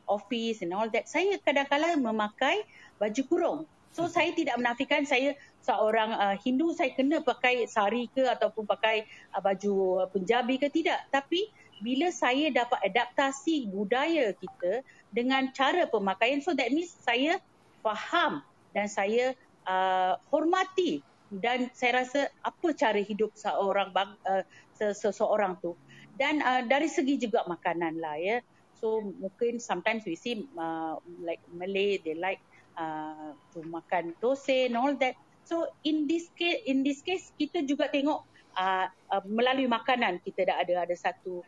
office and all that, saya kadang-kadang memakai baju kurung. So saya tidak menafikan saya seorang Hindu, saya kena pakai sari ke ataupun pakai baju Punjabi ke, tidak. Tapi bila saya dapat adaptasi budaya kita dengan cara pemakaian, so that means saya faham dan saya hormati, dan saya rasa apa cara hidup seseorang tu. Dan dari segi juga makanan lah, so mungkin sometimes we see like Malay, they like to makan thosai and all that. So in this case kita juga tengok melalui makanan kita dah ada satu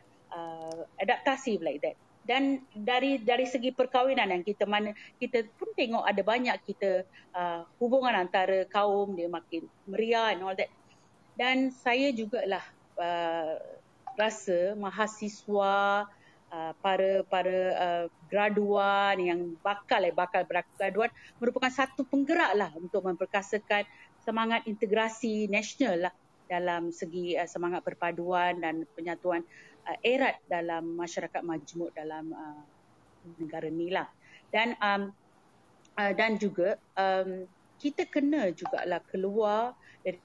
adaptasi like that. Dan dari segi perkahwinan yang kita pun tengok ada banyak kita hubungan antara kaum dia makin meriah and all that. Dan saya jugalah rasa mahasiswa, para graduan yang bakal graduan merupakan satu penggerak lah untuk memperkasakan semangat integrasi nasional lah dalam segi semangat perpaduan dan penyatuan erat dalam masyarakat majmuk dalam negara ni lah. Dan juga kita kena jugalah keluar dari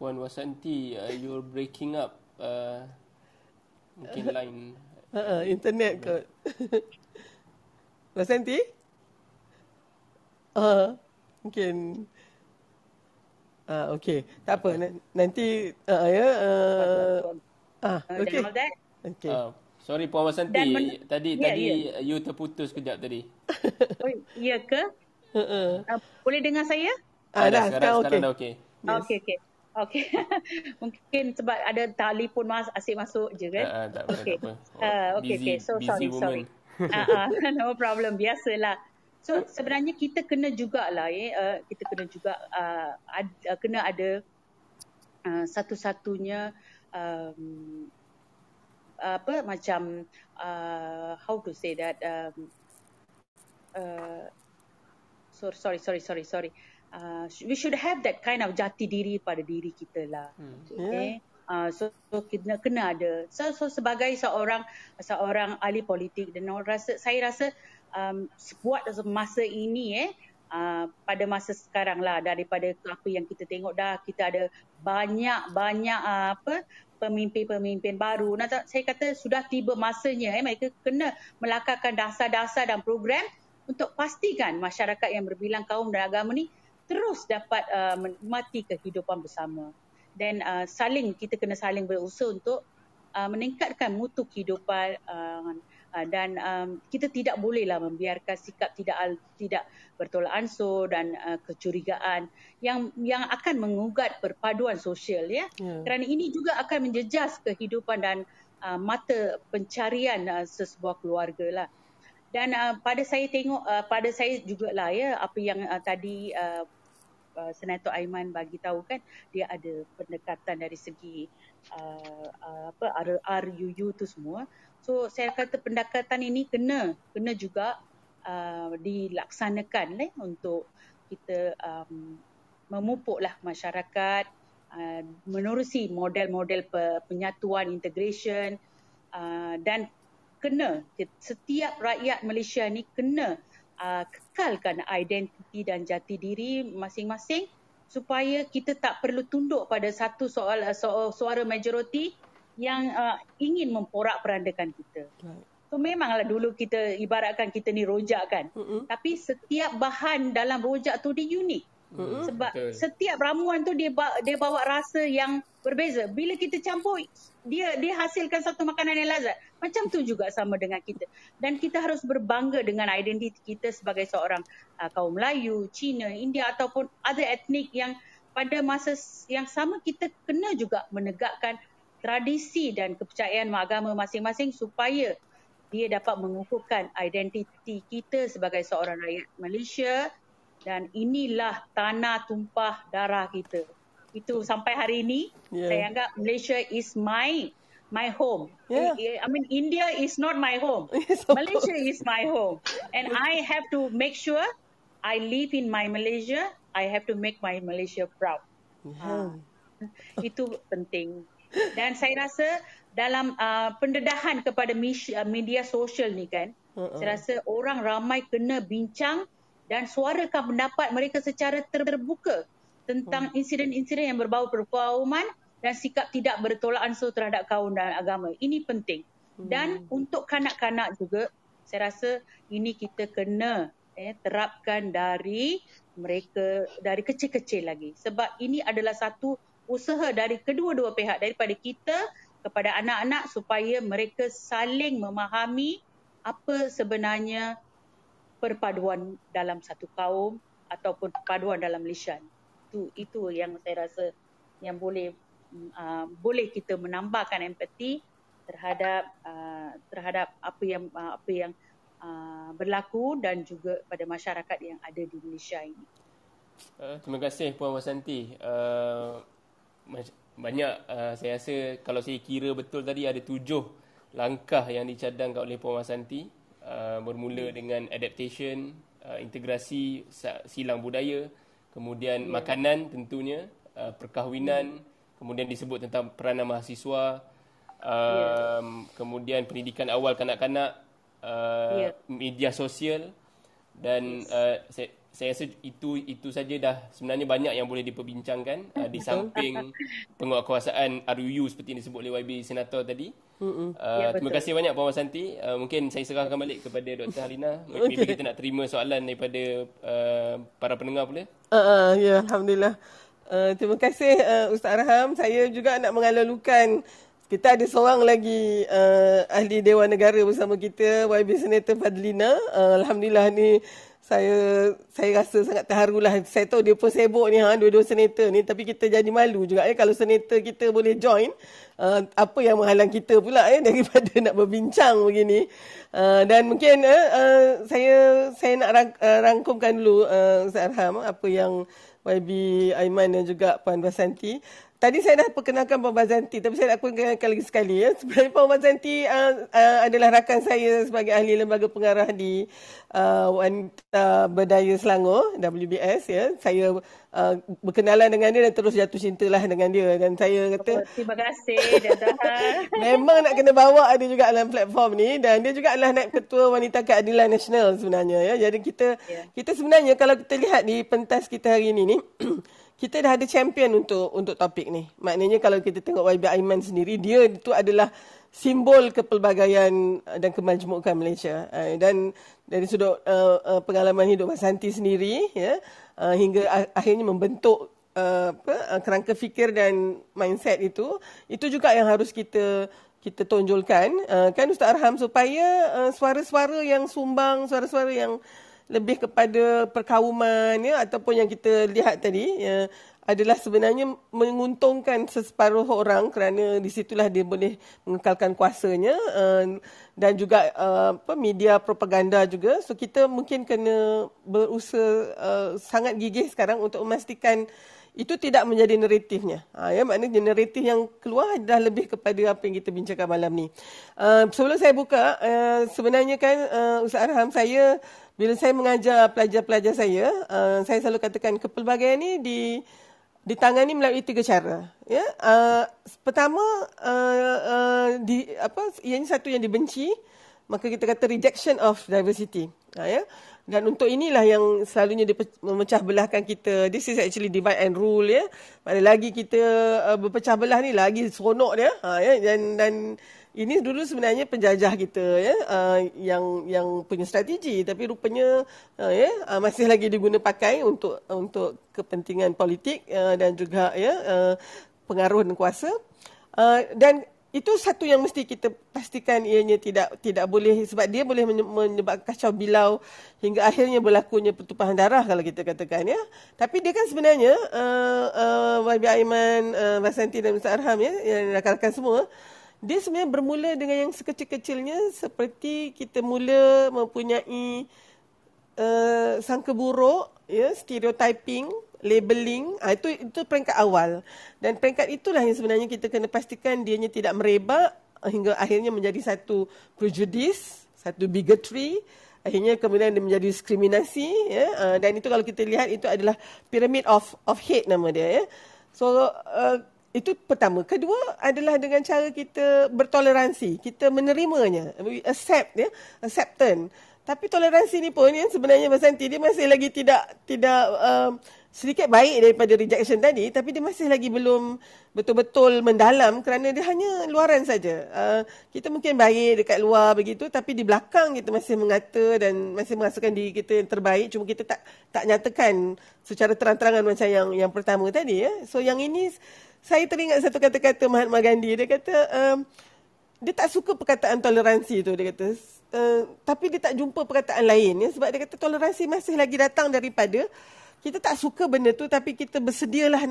Puan Wasanti, you're breaking up. Mungkin line. Internet kot. Wasanti? Mungkin. Okey. Tak apa. Nanti ya. Okey. Okey. Sorry Puan Wasanti. Tadi you terputus kejap tadi. Oh, ya ke? Boleh dengar saya? Sekarang dah okey. Yes. Okey. Mungkin sebab ada telefon asyik masuk je kan? Tak apa. Okey. So busy sorry. woman. No problem. Biasalah. So sebenarnya kita kena jugalah kita kena juga kena ada satu-satunya macam how to say that sorry. We should have that kind of jati diri pada diri kita lah. Okay. So kena ada. So sebagai seorang ahli politik dan saya rasa buat masa ini pada masa sekarang lah, daripada apa yang kita tengok dah, kita ada banyak pemimpin-pemimpin baru. Saya kata sudah tiba masanya mereka kena melakarkan dasar-dasar dan program untuk pastikan masyarakat yang berbilang kaum dan agama ni terus dapat menikmati kehidupan bersama. Dan kita kena saling berusaha untuk meningkatkan mutu kehidupan dan kita tidak bolehlah membiarkan sikap tidak bertolak ansur dan kecurigaan yang akan mengugat perpaduan sosial kerana ini juga akan menjejas kehidupan dan mata pencarian sesebuah keluarga lah. Dan pada saya jugalah apa yang tadi Senator Aiman bagi tahu kan, dia ada pendekatan dari segi RUU tu semua. So saya kata pendekatan ini kena juga dilaksanakan untuk kita memupuklah masyarakat, menerusi model-model penyatuan, integration, dan kena setiap rakyat Malaysia ni kena kekalkan identiti dan jati diri masing-masing supaya kita tak perlu tunduk pada satu suara majoriti yang ingin memporak-perandakan kita. So memanglah dulu kita ibaratkan kita ni rojak kan. Tapi setiap bahan dalam rojak tu dia unik. Sebab setiap ramuan tu dia bawa rasa yang berbeza. Bila kita campur, dia hasilkan satu makanan yang lazat. Macam tu juga sama dengan kita. Dan kita harus berbangga dengan identiti kita sebagai seorang kaum Melayu, Cina, India ataupun other etnik yang pada masa yang sama kita kena juga menegakkan tradisi dan kepercayaan agama masing-masing supaya dia dapat mengukuhkan identiti kita sebagai seorang rakyat Malaysia, dan inilah tanah tumpah darah kita. Itu sampai hari ini saya anggap Malaysia is my home. I mean India is not my home. Malaysia is my home, and I have to make sure I live in my Malaysia. I have to make my Malaysia proud. Itu penting. Dan saya rasa dalam pendedahan kepada media sosial ni kan, saya rasa orang ramai kena bincang dan suarakan pendapat mereka secara terbuka tentang insiden-insiden yang berbau perkauman dan sikap tidak bertolak ansur terhadap kaum dan agama. Ini penting. Dan untuk kanak-kanak juga, saya rasa ini kita kena terapkan dari mereka dari kecil-kecil lagi. Sebab ini adalah satu usaha dari kedua-dua pihak, daripada kita kepada anak-anak supaya mereka saling memahami apa sebenarnya perpaduan dalam satu kaum ataupun perpaduan dalam Malaysia. Itu yang saya rasa yang boleh kita menambahkan empati terhadap apa yang berlaku dan juga pada masyarakat yang ada di Malaysia ini. Terima kasih Puan Wasanti. Banyak saya rasa kalau saya kira betul tadi ada 7 langkah yang dicadangkan oleh Puan Wasanti, bermula dengan adaptation, integrasi silang budaya, kemudian makanan tentunya, perkahwinan, kemudian disebut tentang peranan mahasiswa, kemudian pendidikan awal kanak-kanak, media sosial, dan saya rasa itu saja dah sebenarnya banyak yang boleh diperbincangkan di samping penguatkuasaan RUU seperti yang disebut oleh YB Senator tadi. Terima kasih banyak Puan Wasanti. Mungkin saya serahkan balik kepada Dr. Halina. Maybe kita nak terima soalan daripada para pendengar pula. Ya, Alhamdulillah. Terima kasih Ustaz Arham. Saya juga nak mengalulukan, kita ada seorang lagi ahli Dewan Negara bersama kita, YB Senator Fadlina. Alhamdulillah ni saya rasa sangat terharulah. Saya tahu dia pun sibuk ni, dua-dua senator ni, tapi kita jadi malu juga kalau senator kita boleh join. Apa yang menghalang kita pula daripada nak berbincang begini. Dan mungkin saya nak rangkumkan dulu Ustaz Arham apa yang YB Aiman dan juga Puan Basanti. Tadi saya dah perkenalkan Puan Basanti, tapi saya nak perkenalkan lagi sekali. Sebenarnya Puan Basanti adalah rakan saya sebagai ahli lembaga pengarah di Wanita Berdaya Selangor, WBS. Saya berkenalan dengan dia dan terus jatuh cintalah dengan dia. Dan saya kata, terima kasih Dadah. memang nak kena bawa dia juga dalam platform ni. Dan dia juga adalah naib ketua Wanita Keadilan Nasional sebenarnya. Jadi kita sebenarnya kalau kita lihat di pentas kita hari ini ni, kita dah ada champion untuk topik ni. Maknanya kalau kita tengok YB Aiman sendiri, dia itu adalah simbol kepelbagaian dan kemajmukan Malaysia. Dan dari sudut pengalaman hidup Basanti sendiri, hingga akhirnya membentuk kerangka fikir dan mindset itu juga yang harus kita tonjolkan. Kan Ustaz Arham, supaya suara-suara yang sumbang, suara-suara yang lebih kepada perkauman ataupun yang kita lihat tadi adalah sebenarnya menguntungkan seseparuh orang, kerana di situlah dia boleh mengekalkan kuasanya, dan juga media propaganda juga. So kita mungkin kena berusaha sangat gigih sekarang untuk memastikan itu tidak menjadi naratifnya. Maknanya naratif yang keluar adalah lebih kepada apa yang kita bincangkan malam ni. Sebelum saya buka, sebenarnya kan Ustaz Arham, bila saya mengajar pelajar-pelajar saya selalu katakan kepelbagaian ni ditangani melalui 3 cara. Pertama, ianya satu yang dibenci, maka kita kata rejection of diversity. Dan untuk inilah yang selalunya memecah belahkan kita. This is actually divide and rule. Mana lagi kita berpecah belah ni, lagi seronok dia. Dan ini dulu sebenarnya penjajah kita yang punya strategi, tapi rupanya masih lagi diguna pakai untuk kepentingan politik dan juga pengaruh dan kuasa. Dan itu satu yang mesti kita pastikan ianya tidak boleh, sebab dia boleh menyebabkan kacau bilau hingga akhirnya berlakunya pertumpahan darah kalau kita katakan. Tapi dia kan sebenarnya YB Aiman, Basanti dan Ustaz Arham yang rakan-rakan semua, dia sebenarnya bermula dengan yang sekecil-kecilnya, seperti kita mula mempunyai sangka buruk, stereotyping, labeling. Itu peringkat awal. Dan peringkat itulah yang sebenarnya kita kena pastikan dianya tidak merebak hingga akhirnya menjadi satu prejudice, satu bigotry, akhirnya kemudian dia menjadi diskriminasi. Dan itu kalau kita lihat, itu adalah pyramid of hate nama dia. So itu pertama. Kedua adalah dengan cara kita bertoleransi. Kita menerimanya. We accept, acceptance. Tapi toleransi ni pun sebenarnya Basanti, dia masih lagi tidak sedikit baik daripada rejection tadi, tapi dia masih lagi belum betul-betul mendalam, kerana dia hanya luaran saja. Kita mungkin baik dekat luar begitu, tapi di belakang kita masih mengata dan masih merasakan diri kita yang terbaik, cuma kita tak nyatakan secara terang-terangan macam yang pertama tadi. So yang ini, saya teringat satu kata-kata Mahatma Gandhi. Dia kata, dia tak suka perkataan toleransi tu. Dia kata, tapi dia tak jumpa perkataan lain. Sebab dia kata toleransi masih lagi datang daripada kita tak suka benda tu, tapi kita bersedialah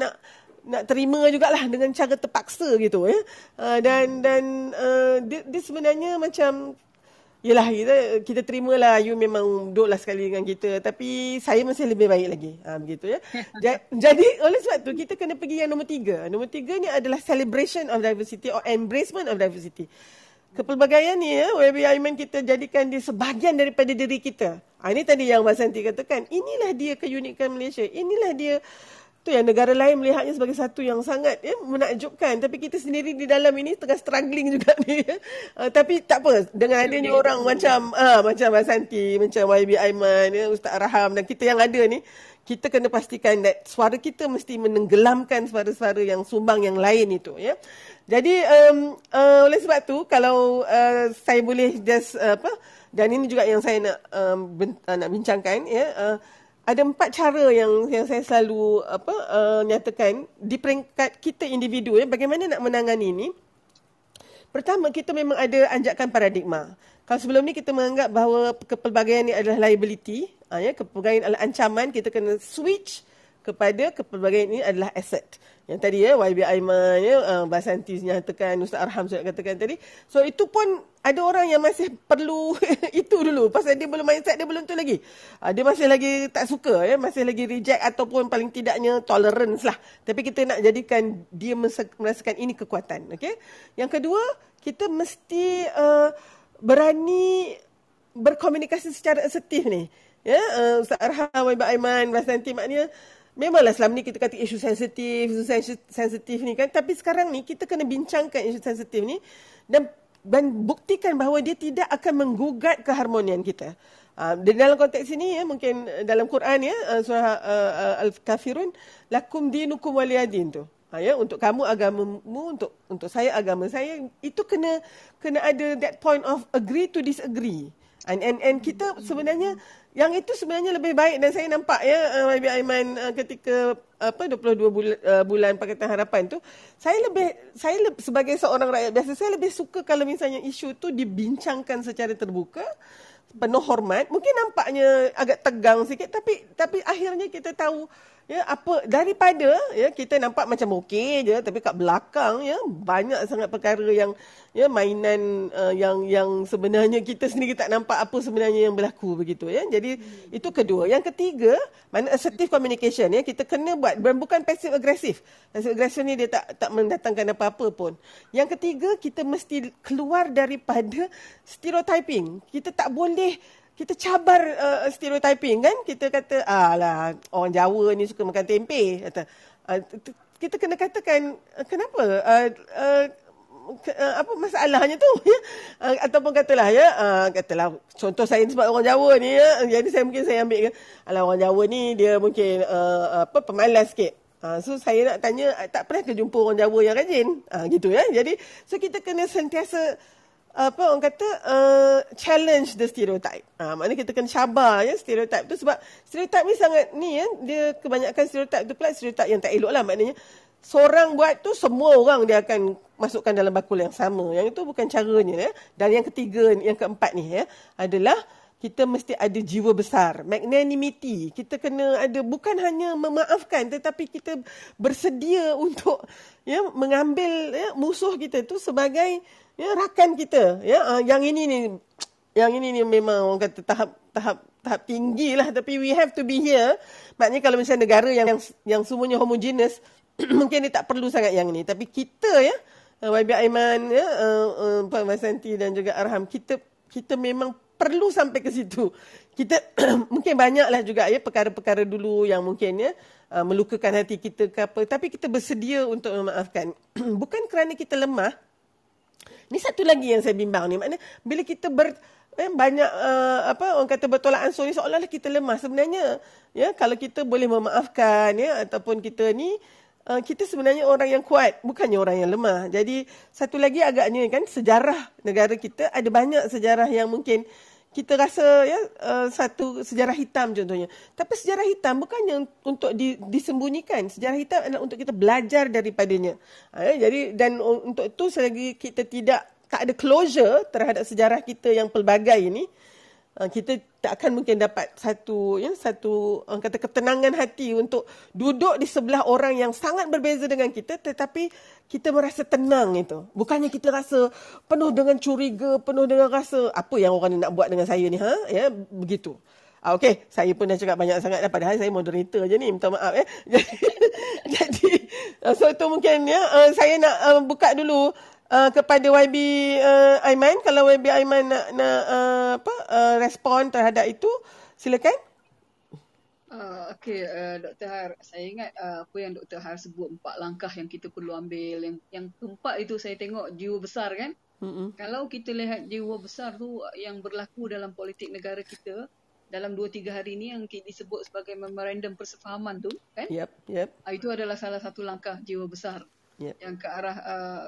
nak terima jugalah dengan cara terpaksa gitu. Dan dia sebenarnya macam, yelah, kita terimalah, you memang duduklah sekali dengan kita, tapi saya masih lebih baik lagi. Begitu Jadi oleh sebab tu kita kena pergi yang nombor 3. Nombor 3 ni adalah celebration of diversity or embracement of diversity. Kepelbagaian ni, YB Aiman, kita jadikan dia sebahagian daripada diri kita. Ini tadi yang Basanti katakan. Inilah dia keunikan Malaysia. Inilah dia tu yang negara lain melihatnya sebagai satu yang sangat menakjubkan, tapi kita sendiri di dalam ini tengah struggling juga ni. Tapi tak apa, dengan adanya orang macam Mbak Santi, macam YB Aiman, Ustaz Arham dan kita yang ada ni, kita kena pastikan that suara kita mesti menenggelamkan suara-suara yang sumbang yang lain itu, ya. Jadi oleh sebab tu, kalau saya boleh just dan ini juga yang saya nak bincangkan, ya. Ada 4 cara yang saya selalu nyatakan di peringkat kita individu, ya, bagaimana nak menangani ini. Pertama, kita memang ada anjakan paradigma. Kalau sebelum ni kita menganggap bahawa kepelbagaian ni adalah liability, ya, kepelbagaian adalah ancaman, kita kena switch kepada kepelbagaian ini adalah asset. Yang tadi, ya, YB Aiman, ya, Mbak Santi nyatakan, Ustaz Arham sudah katakan tadi. So itu pun ada orang yang masih perlu itu dulu, pasal dia belum mindset dia belum tu lagi. Dia masih lagi tak suka, ya, masih lagi reject ataupun paling tidaknya tolerance lah. Tapi kita nak jadikan dia merasakan ini kekuatan. Okay? Yang kedua, kita mesti berani berkomunikasi secara asertif ni. Ya, Ustaz Arham, YB Aiman, Mbak Santi, maknanya memanglah selama ni kita kata isu sensitif ni kan, tapi sekarang ni kita kena bincangkan isu sensitif ni dan buktikan bahawa dia tidak akan menggugat keharmonian kita. Dalam konteks ini, ya, mungkin dalam Quran, ya, surah Al-Kafirun, lakum dinukum waliyadin tu. Ya, untuk kamu agamamu, untuk saya agama saya, itu kena ada that point of agree to disagree. And kita sebenarnya yang itu sebenarnya lebih baik, dan saya nampak, ya, YB Aiman ketika 22 bulan Pakatan Harapan tu, saya sebagai seorang rakyat biasa, saya lebih suka kalau misalnya isu tu dibincangkan secara terbuka, penuh hormat. Mungkin nampaknya agak tegang sikit, tapi akhirnya kita tahu, ya, apa daripada, ya, kita nampak macam okey je, tapi kat belakang, ya, banyak sangat perkara yang, ya, mainan yang sebenarnya kita sendiri tak nampak apa sebenarnya yang berlaku begitu, ya. Jadi itu kedua. Yang ketiga, mana assertive communication, ya, kita kena buat, bukan passive aggressive. Passive aggressive ni dia tak mendatangkan apa-apa pun. Yang ketiga, kita mesti keluar daripada stereotyping. Kita tak boleh kita cabar stereotyping, kan? Kita kata, alah, orang Jawa ni suka makan tempe. Kita kena katakan, kenapa? Apa masalahnya tu? Ya? Ataupun katalah, ya, contoh saya sebab orang Jawa ni, ya, jadi saya ambil, alah, orang Jawa ni dia mungkin pemalas sikit. So saya nak tanya, tak pernah ke jumpa orang Jawa yang rajin? Gitu, ya. Jadi so kita kena sentiasa orang kata challenge the stereotype. Maknanya kita kena cabar, ya, stereotype tu, sebab stereotype ni sangat ni, ya, dia kebanyakan stereotype tu pula stereotype yang tak elok lah. Maknanya seorang buat tu, semua orang dia akan masukkan dalam bakul yang sama. Yang itu bukan caranya, ya. Dan yang ketiga, yang keempat ni, ya, adalah kita mesti ada jiwa besar, magnanimity. Kita kena ada, bukan hanya memaafkan, tetapi kita bersedia untuk, ya, mengambil, ya, musuh kita tu sebagai, ya, rakan kita, ya. Yang ini ni memang orang kata tahap tinggi lah, tapi we have to be here. Maknanya kalau misalnya negara yang semuanya homogeneous, mungkin dia tak perlu sangat yang ni. Tapi kita, ya, YB Aiman, ya, Mbak Santi dan juga Arham, kita memang perlu sampai ke situ. Kita mungkin banyaklah juga, ya, perkara-perkara dulu yang mungkin, ya, melukakan hati kita ke apa, tapi kita bersedia untuk memaafkan. Bukan kerana kita lemah. Ini satu lagi yang saya bimbang ni. Maknanya bila kita banyak orang kata bertolak ansur ni, seolah-olah kita lemah. Sebenarnya, ya, kalau kita boleh memaafkan, ya, ataupun kita ni, kita sebenarnya orang yang kuat, bukannya orang yang lemah. Jadi satu lagi agaknya, kan, sejarah negara kita ada banyak sejarah yang mungkin kita rasa, ya, satu sejarah hitam contohnya. Tapi sejarah hitam bukannya untuk disembunyikan. Sejarah hitam adalah untuk kita belajar daripadanya. Jadi, dan untuk itu, selagi kita tak ada closure terhadap sejarah kita yang pelbagai ini, kita tak akan mungkin dapat satu orang kata ketenangan hati untuk duduk di sebelah orang yang sangat berbeza dengan kita, tetapi kita merasa tenang itu. Bukannya kita rasa penuh dengan curiga, penuh dengan rasa apa yang orang ni nak buat dengan saya ni, ya, begitu. Okey, saya pun dah cakap banyak sangat dah, padahal saya moderator je ni, minta maaf, ya. Jadi so itu mungkin, ya, saya nak buka dulu kepada YB Aiman. Kalau YB Aiman nak respon terhadap itu, silakan. Okey, Dr. Har, saya ingat apa yang Dr. Har sebut 4 langkah yang kita perlu ambil. Yang keempat itu saya tengok jiwa besar kan. Kalau kita lihat jiwa besar tu yang berlaku dalam politik negara kita dalam 2-3 hari ini yang disebut sebagai memorandum persefahaman tu kan. Itu adalah salah satu langkah jiwa besar. Yang ke arah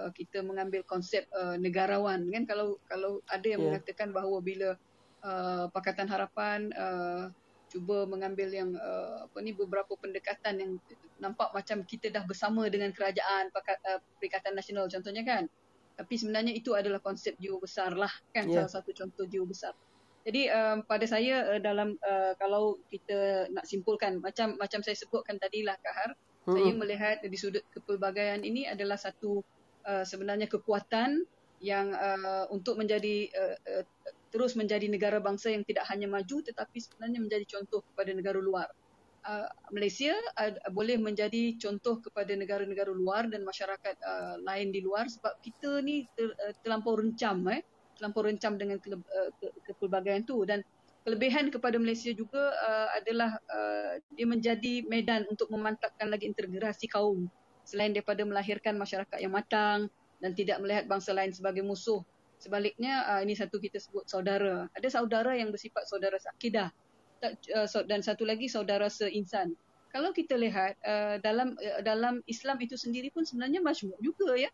kita mengambil konsep negarawan kan. Kalau ada yang mengatakan bahawa bila Pakatan Harapan cuba mengambil yang beberapa pendekatan yang nampak macam kita dah bersama dengan kerajaan Perikatan Nasional contohnya kan. Tapi sebenarnya itu adalah konsep jiwa besar lah kan, salah satu contoh jiwa besar. Jadi pada saya dalam kalau kita nak simpulkan macam saya sebutkan tadilah Kak Har, saya melihat di sudut kepelbagaian ini adalah satu sebenarnya kekuatan yang untuk menjadi terus menjadi negara bangsa yang tidak hanya maju tetapi sebenarnya menjadi contoh kepada negara luar. Malaysia boleh menjadi contoh kepada negara-negara luar dan masyarakat lain di luar sebab kita ni terlampau rencam dengan kepelbagaian tu. Dan kelebihan kepada Malaysia juga adalah dia menjadi medan untuk memantapkan lagi integrasi kaum selain daripada melahirkan masyarakat yang matang dan tidak melihat bangsa lain sebagai musuh. Sebaliknya ini satu kita sebut saudara. Ada saudara yang bersifat saudara seakidah dan satu lagi saudara seinsan. Kalau kita lihat dalam Islam itu sendiri pun sebenarnya majmuk juga ya.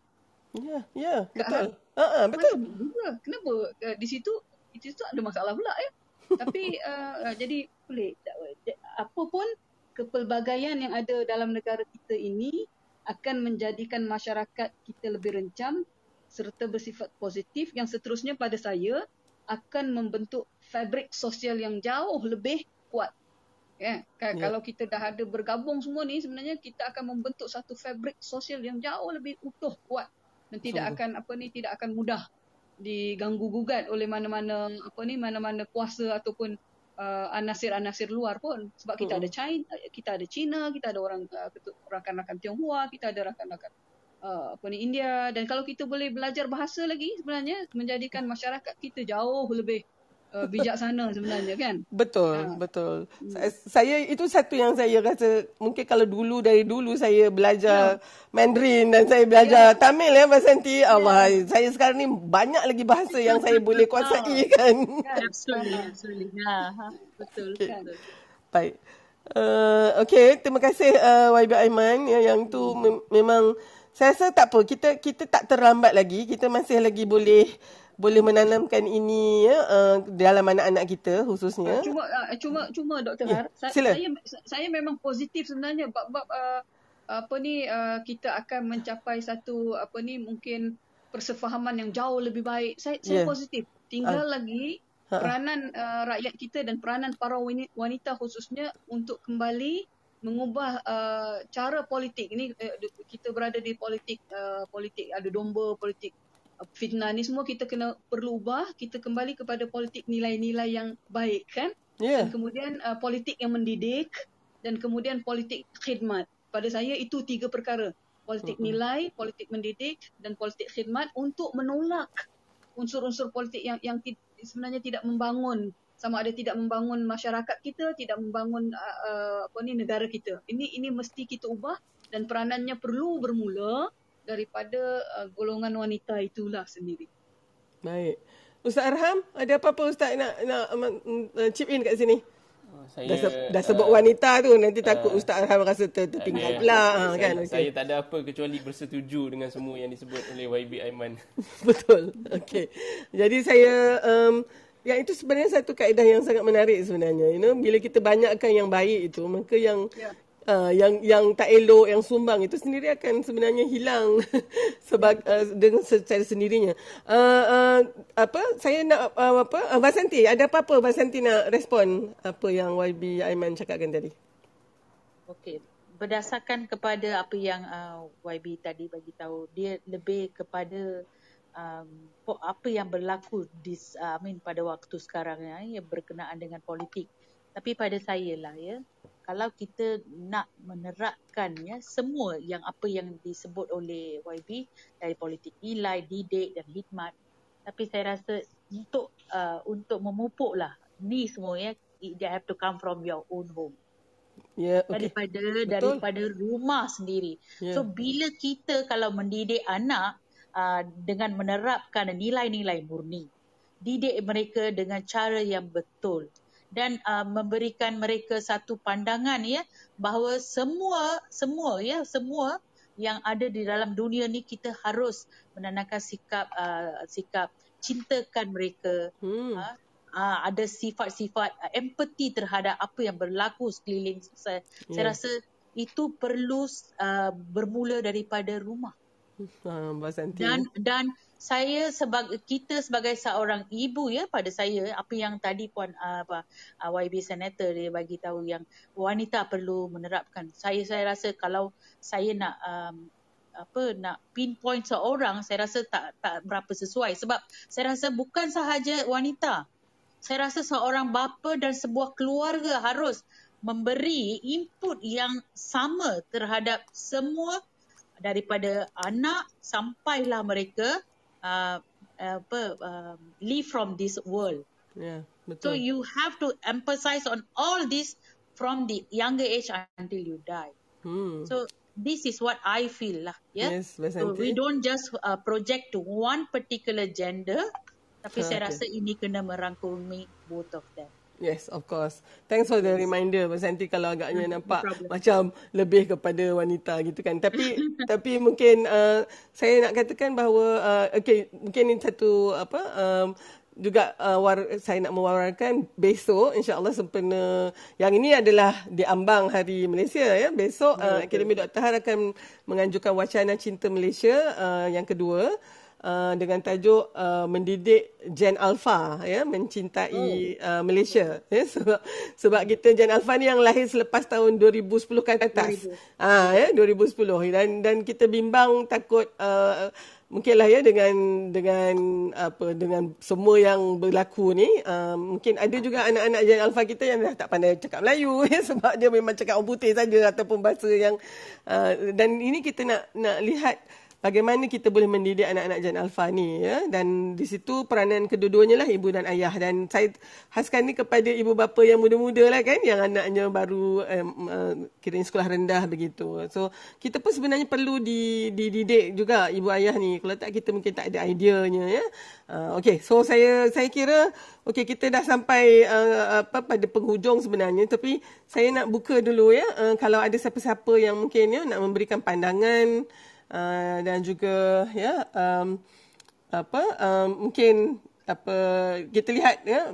Ya, betul. Betul. Majmuk juga. Kenapa di situ ada masalah pula ya. Tapi jadi pelik. Apapun kepelbagaian yang ada dalam negara kita ini akan menjadikan masyarakat kita lebih rencam serta bersifat positif yang seterusnya pada saya akan membentuk fabrik sosial yang jauh lebih kuat. Kalau kita dah ada bergabung semua ni sebenarnya kita akan membentuk satu fabrik sosial yang jauh lebih utuh, kuat dan tidak akan mudah diganggu gugat oleh mana-mana kuasa ataupun anasir-anasir luar pun sebab kita ada China, kita ada orang rakan-rakan Tionghoa, kita ada rakan-rakan India, dan kalau kita boleh belajar bahasa lagi sebenarnya menjadikan masyarakat kita jauh lebih bijaksana sebenarnya kan. Betul. Saya itu satu yang saya rasa mungkin kalau dari dulu saya belajar Mandarin dan saya belajar Tamil bahasa nanti Allah, saya sekarang ni banyak lagi bahasa yang saya boleh kuasai kan. Absolutely. Betul. Baik. Okey, terima kasih YB Aiman yang tu memang saya rasa tak apa, kita tak terlambat lagi, kita masih lagi boleh menanamkan ini dalam anak-anak kita khususnya. Cuma Dr. Har, saya memang positif sebenarnya bab kita akan mencapai satu mungkin persefahaman yang jauh lebih baik. Saya positif. Tinggal lagi peranan rakyat kita dan peranan para wanita khususnya untuk kembali mengubah cara politik. Ini kita berada di politik adu domba, politik fitnah ni semua kita perlu ubah, kita kembali kepada politik nilai-nilai yang baik kan. Dan kemudian politik yang mendidik dan kemudian politik khidmat. Pada saya itu 3 perkara. Politik nilai, politik mendidik dan politik khidmat untuk menolak unsur-unsur politik yang sebenarnya tidak membangun, sama ada tidak membangun masyarakat kita, tidak membangun negara kita. Ini mesti kita ubah dan peranannya perlu bermula daripada golongan wanita itulah sendiri. Baik. Ustaz Arham, ada apa-apa Ustaz nak chip in kat sini? Dah sebut wanita tu, nanti takut Ustaz Arham rasa tertinggal pula kan. Saya tak ada apa kecuali bersetuju dengan semua yang disebut oleh YB Aiman. Betul. Okey. Jadi saya yang itu sebenarnya satu kaedah yang sangat menarik sebenarnya. Bila kita banyakkan yang baik itu, maka yang tak elok, yang sumbang itu sendiri akan sebenarnya hilang dengan secara sendirinya. Saya nak Vasanti, ada apa-apa Vasanti nak respon apa yang YB Aiman cakapkan tadi? Okey, berdasarkan kepada apa yang YB tadi bagi tahu, dia lebih kepada apa yang berlaku pada waktu sekarang yang berkenaan dengan politik. Tapi pada saya lah kalau kita nak menerapkan semua yang apa yang disebut oleh YB dari politik nilai, didik dan khidmat, tapi saya rasa untuk memupuklah ni semua they have to come from your own home. Ya, okey. Betul. daripada rumah sendiri. Ya. So bila kita kalau mendidik anak dengan menerapkan nilai-nilai murni, didik mereka dengan cara yang betul dan memberikan mereka satu pandangan ya bahawa semua yang ada di dalam dunia ni kita harus menanamkan sikap cintakan mereka. Ada sifat-sifat empathy terhadap apa yang berlaku sekeliling. Saya rasa itu perlu bermula daripada rumah. Mbak Santi. Dan kita sebagai seorang ibu ya, pada saya apa yang tadi Puan YB Senator dia bagi tahu yang wanita perlu menerapkan. Saya rasa kalau saya nak nak pinpoint seorang, saya rasa tak berapa sesuai sebab saya rasa bukan sahaja wanita. Saya rasa seorang bapa dan sebuah keluarga harus memberi input yang sama terhadap semua daripada anak sampailah mereka leave from this world. Ya, So betul. you have to emphasize on all this from the younger age until you die. So this is what I feel lah. Yeah. Yes, Mbak So we Santi. don't just project to one particular gender, tapi saya rasa ini kena merangkumi both of them. Yes, of course. Thanks for the reminder, Mbak Santi, kalau agaknya nampak problem. macam lebih kepada wanita gitu kan. Tapi mungkin saya nak katakan bahawa mungkin ini satu juga saya nak mewawarkan besok insya-Allah sempena yang ini adalah diambang Hari Malaysia ya. Besok Akademi Dr. Har akan menganjurkan wacana Cinta Malaysia yang kedua. Dengan tajuk mendidik Gen Alpha ya, mencintai Malaysia ya, sebab kita Gen Alpha ni yang lahir selepas tahun 2010 ke atas. 2010 dan kita bimbang takut mungkinlah ya dengan semua yang berlaku ni mungkin ada juga anak-anak Gen Alpha kita yang dah tak pandai cakap Melayu ya, sebab dia memang cakap orang putih saja ataupun bahasa yang dan ini kita nak lihat bagaimana kita boleh mendidik anak-anak Gen Alpha ni ya, dan di situ peranan kedua-duanya lah ibu dan ayah, dan saya khaskan ni kepada ibu bapa yang muda-muda lah kan, yang anaknya baru kiranya sekolah rendah begitu. So kita pun sebenarnya perlu dididik juga ibu ayah ni, kalau tak kita mungkin tak ada ideanya ya. Okey, so saya kira kita dah sampai pada penghujung sebenarnya, tapi saya nak buka dulu ya, kalau ada siapa-siapa yang mungkin ya nak memberikan pandangan dan juga ya mungkin kita lihat ya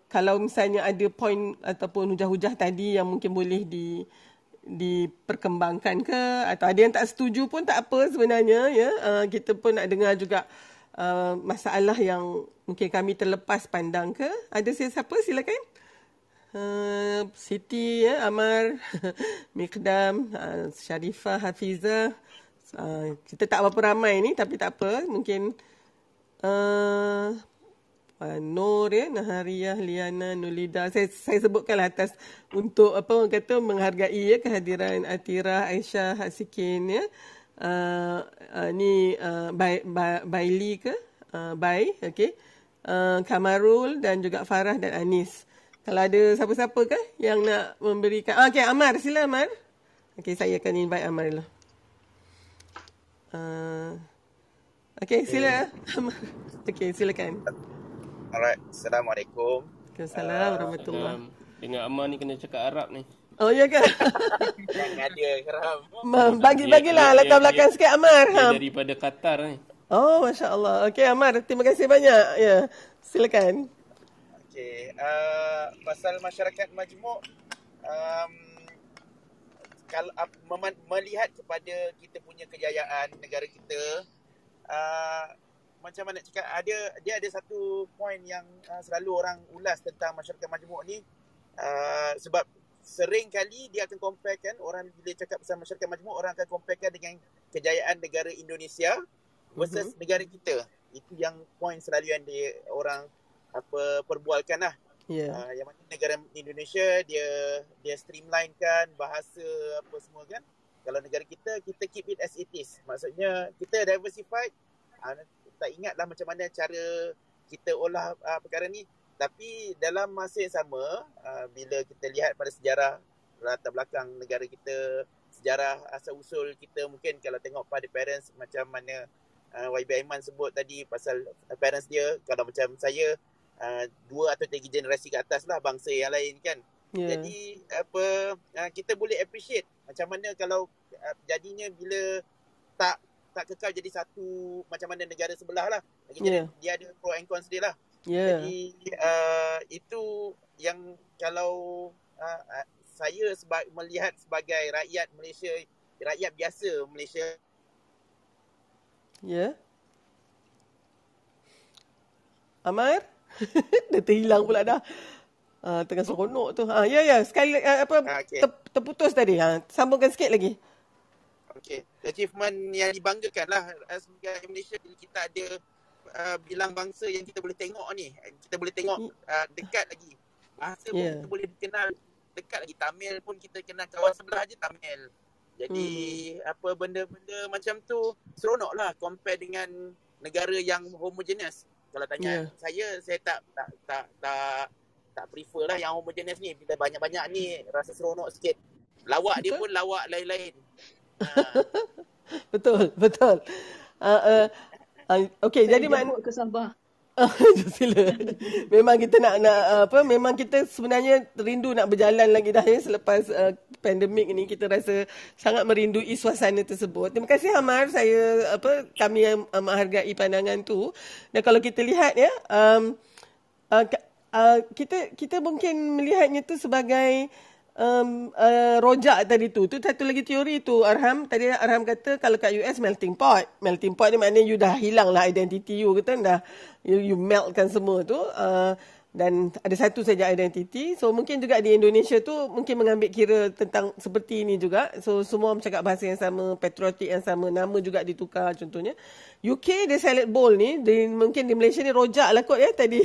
kalau misalnya ada poin ataupun hujah-hujah tadi yang mungkin boleh diperkembangkan ke, atau ada yang tak setuju pun tak apa sebenarnya ya, kita pun nak dengar juga masalah yang mungkin kami terlepas pandang ke. Ada siapa silakan. Siti ya, Amar, Miqdam, Sharifah, Hafizah. Kita tak berapa ramai ni tapi tak apa. Mungkin Nur ya, Nahariyah, Liana, Nulida. Saya sebutkanlah atas untuk orang kata menghargai ya kehadiran Atira, Aisyah, Hasikin ya. Ni Baili ke? Bai, okey. Kamarul dan juga Farah dan Anis. Kalau ada siapa-siapa ke yang nak memberikan... Okey, Amar. Sila, Amar. Okey, saya akan invite Amar dulu. Okey, sila. Amar. Okey, silakan. Alright. Assalamualaikum. Waalaikumsalam warahmatullahi. Dengan Amar ni kena cakap Arab ni. Oh, ya ke? Yang ada keram. Bagilah latar belakang sikit, Amar. Dia daripada Qatar ni. Oh, Masya Allah. Okey, Amar. Terima kasih banyak. Ya, silakan. Okey, pasal masyarakat majmuk, kalau melihat kepada kita punya kejayaan negara kita, macam mana cakap, dia ada satu poin yang selalu orang ulas tentang masyarakat majmuk ni, sebab sering kali dia akan comparekan, orang bila cakap pasal masyarakat majmuk, orang akan comparekan dengan kejayaan negara Indonesia versus negara kita. Itu yang poin selalu yang orang perbualkan lah. Yang mana negara Indonesia dia streamlinekan bahasa apa semua kan. Kalau negara kita keep it as it is. Maksudnya kita diversified. Tak ingatlah macam mana cara kita olah perkara ni. Tapi dalam masa yang sama, bila kita lihat pada sejarah latar belakang negara kita, sejarah asal-usul kita, mungkin kalau tengok pada parents macam mana YB Aiman sebut tadi pasal parents dia, kalau macam saya 2 atau 3 generasi ke atas lah bangsa yang lain kan. Jadi kita boleh appreciate macam mana kalau jadinya bila tak kekal jadi satu macam mana negara sebelah lah. Dia ada pro and cons dia lah. Jadi itu yang kalau saya melihat sebagai rakyat Malaysia, rakyat biasa Malaysia. Amar? Dia terhilang pula dah. Tengah seronok tu. Sekali terputus tadi. Sambungkan sikit lagi. Okey. Achievement yang dibanggakan lah sebagai Malaysia, kita ada bilang bangsa yang kita boleh tengok ni. Kita boleh tengok dekat lagi. Bahasa pun kita boleh kenal dekat lagi. Tamil pun kita kenal, kawan sebelah je Tamil. Jadi benda-benda macam tu seronok lah compare dengan negara yang homogeneous. Kalau tanya saya tak prefer lah yang homogeneous ni. Bila banyak-banyak ni rasa seronok sikit. Lawak dia pun lawak lain-lain. Betul. Okey, jadi ke Sabah. Sila. Memang kita memang kita sebenarnya rindu nak berjalan lagi dah selepas pandemik ni. Kita rasa sangat merindui suasana tersebut. Terima kasih Amar, kami yang menghargai pandangan tu. Dan kalau kita lihat kita mungkin melihatnya tu sebagai rojak tadi tu satu lagi teori tu Arham. Tadi Arham kata kalau kat US melting pot ni maknanya you dah hilang lah identiti you, kata dah you meltkan semua tu, dan ada satu saja identiti. So mungkin juga di Indonesia tu mungkin mengambil kira tentang seperti ini juga. So semua bercakap bahasa yang sama, patriotik yang sama, nama juga ditukar. Contohnya UK dia salad bowl ni, mungkin di Malaysia ni rojak lah kot tadi.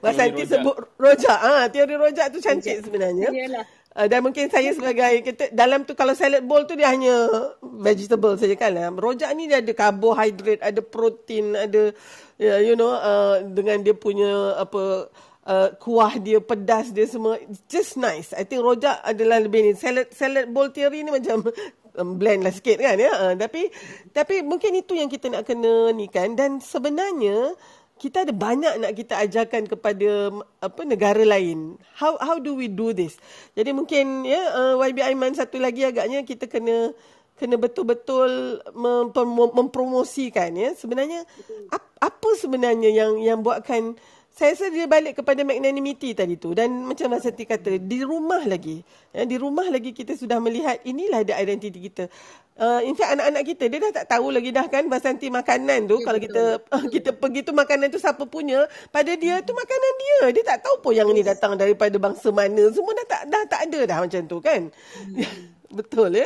Mas Santi sebut rojak. Teori rojak tu cantik sebenarnya. Yalah. Dan mungkin saya sebagai dalam tu, kalau salad bowl tu dia hanya vegetable saja kan. Rojak ni dia ada karbohidrat, ada protein, ada dengan dia punya kuah dia, pedas dia semua, just nice. I think rojak adalah lebih ni. Salad bowl theory ni macam blend lah sikit kan tapi mungkin itu yang kita nak kena ni kan. Dan sebenarnya kita ada banyak nak kita ajarkan kepada negara lain. How do we do this? Jadi mungkin YB Aiman satu lagi agaknya kita kena betul-betul mempromosikan sebenarnya apa sebenarnya yang buatkan. Saya rasa dia balik kepada magnanimity tadi tu. Dan macam Mas Santi kata, di rumah lagi kita sudah melihat inilah dia identiti kita. In fact anak-anak kita dia dah tak tahu lagi dah kan Mas Santi, makanan tu kalau kita pergi tu makanan tu siapa punya, pada dia tu makanan dia tak tahu pun yang ni datang daripada bangsa mana, semua dah tak ada dah macam tu kan. Betul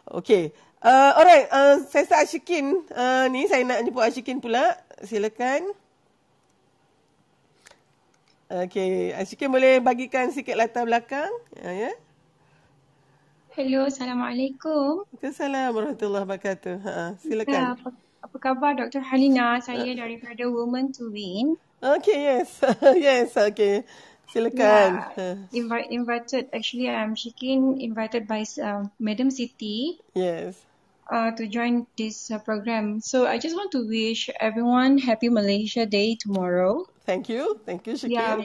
Okey. Alright, saya rasa Ashikin ni saya nak jemput Ashikin pula. Silakan. Okey, Ashikin boleh bagikan sikit latar belakang Hello, Assalamualaikum. Waalaikumsalam warahmatullahi wabarakatuh. Silakan. Apa khabar Dr. Halina? Saya daripada Women to Win. Okay, yes, okay. Silakan. Invited, actually I'm Shikin, invited by Madam Siti. Yes. To join this program. So I just want to wish everyone happy Malaysia Day tomorrow. Thank you, Shikin. Yeah,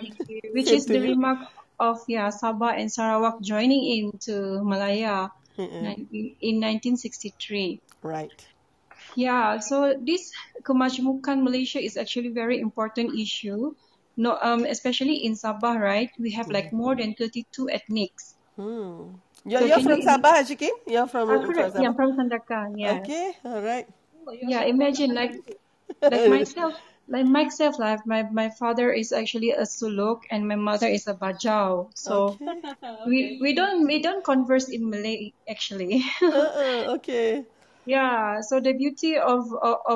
which is the remark of Sabah and Sarawak joining into Malaya in 1963. Right. Yeah, so this kemajemukan Malaysia is actually very important issue. No, especially in Sabah, right? We have like more than 32 ethnics. You're from Sabah, Shikin? You're from Sabah? Yeah, from Sandakan. Yeah. Okay, all right. Yeah, imagine like myself. Like my father is actually a Suluk and my mother is a Bajau. So we don't converse in Malay actually. Okay. Yeah, so the beauty of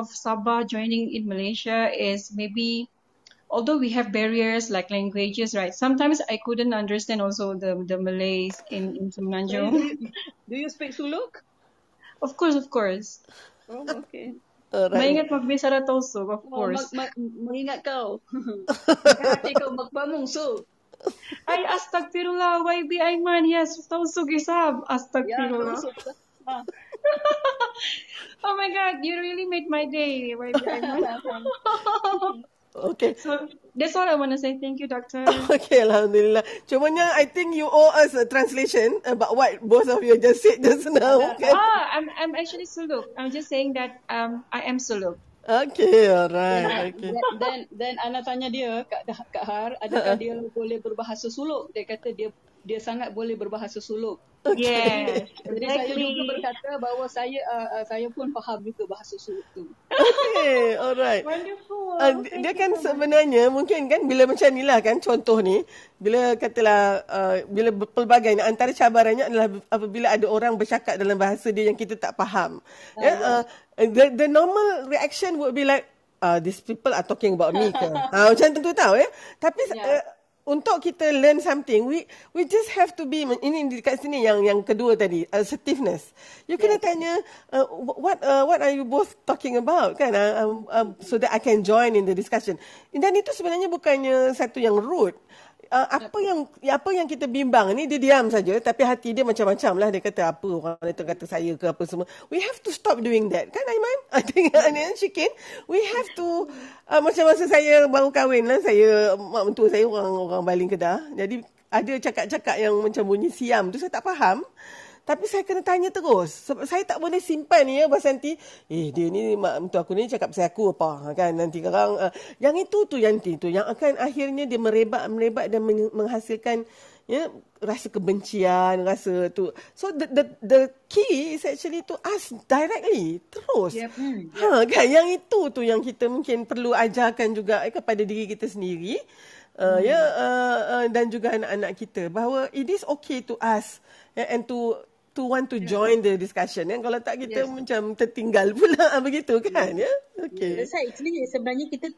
Sabah joining in Malaysia is maybe, although we have barriers like languages, right? Sometimes I couldn't understand also the Malays in Semenanjung. Do you speak Suluk? Of course. Oh, okay. Mengingat Magbisara Tausug, of course. Mengingat kau. Hati kau Magbamung so. Ay, astagfirullah, YB Aiman, yes, Tausug Isab. Ya, Astagfirullah. Tausug. Oh my God, you really made my day, YB Aiman. Okay. So that's all I want to say. Thank you, doctor. Okay, Alhamdulillah. Cumanya, I think you owe us a translation about what both of you just said just now. Okay, I'm actually Suluk. I'm just saying that I am Suluk. okay, alright. Okay. Then Ana tanya dia, Kak Har, adakah dia boleh berbahasa Suluk? Dia kata dia sangat boleh berbahasa Suluk. Yes, Jadi saya juga berkata bahawa saya pun faham juga bahasa Suluk tu. Okay, alright. Wonderful. Dia kan sebenarnya mungkin kan bila macam ni lah kan contoh ni, bila katalah bila pelbagai antara cabarannya adalah apabila ada orang bercakap dalam bahasa dia yang kita tak faham. The normal reaction would be like these people are talking about me ke. Macam tu tahu ya. Tapi untuk kita learn something, we just have to be, ini dekat sini yang kedua tadi, assertiveness. You kena tanya what are you both talking about kan, so that I can join in the discussion. Dan itu sebenarnya bukannya satu yang rude. Apa yang kita bimbang ni, dia diam saja tapi hati dia macam-macam lah. Dia kata apa orang itu kata saya ke apa semua. We have to stop doing that kan, Aiman? I think Syikin, we have to macam masa saya baru kahwin lah, saya mak mentua saya orang Baling Kedah. Jadi ada cakap-cakap yang macam bunyi siam tu saya tak faham. Tapi saya kena tanya terus. Sebab saya tak boleh simpan ni ya, pasal nanti, dia ni, mak mentua aku ni cakap pasal aku apa. Kan? Nanti orang, yang itu tu, yang akan akhirnya dia merebak dan menghasilkan rasa kebencian, rasa tu. So the key is actually to ask directly, terus. Yep. Kan? Yang itu tu yang kita mungkin perlu ajarkan juga kepada diri kita sendiri. Dan juga anak-anak kita. Bahawa it is okay to ask and to want to join the discussion. Kalau tak kita macam tertinggal pula begitu kan. Okay. That's actually sebenarnya kita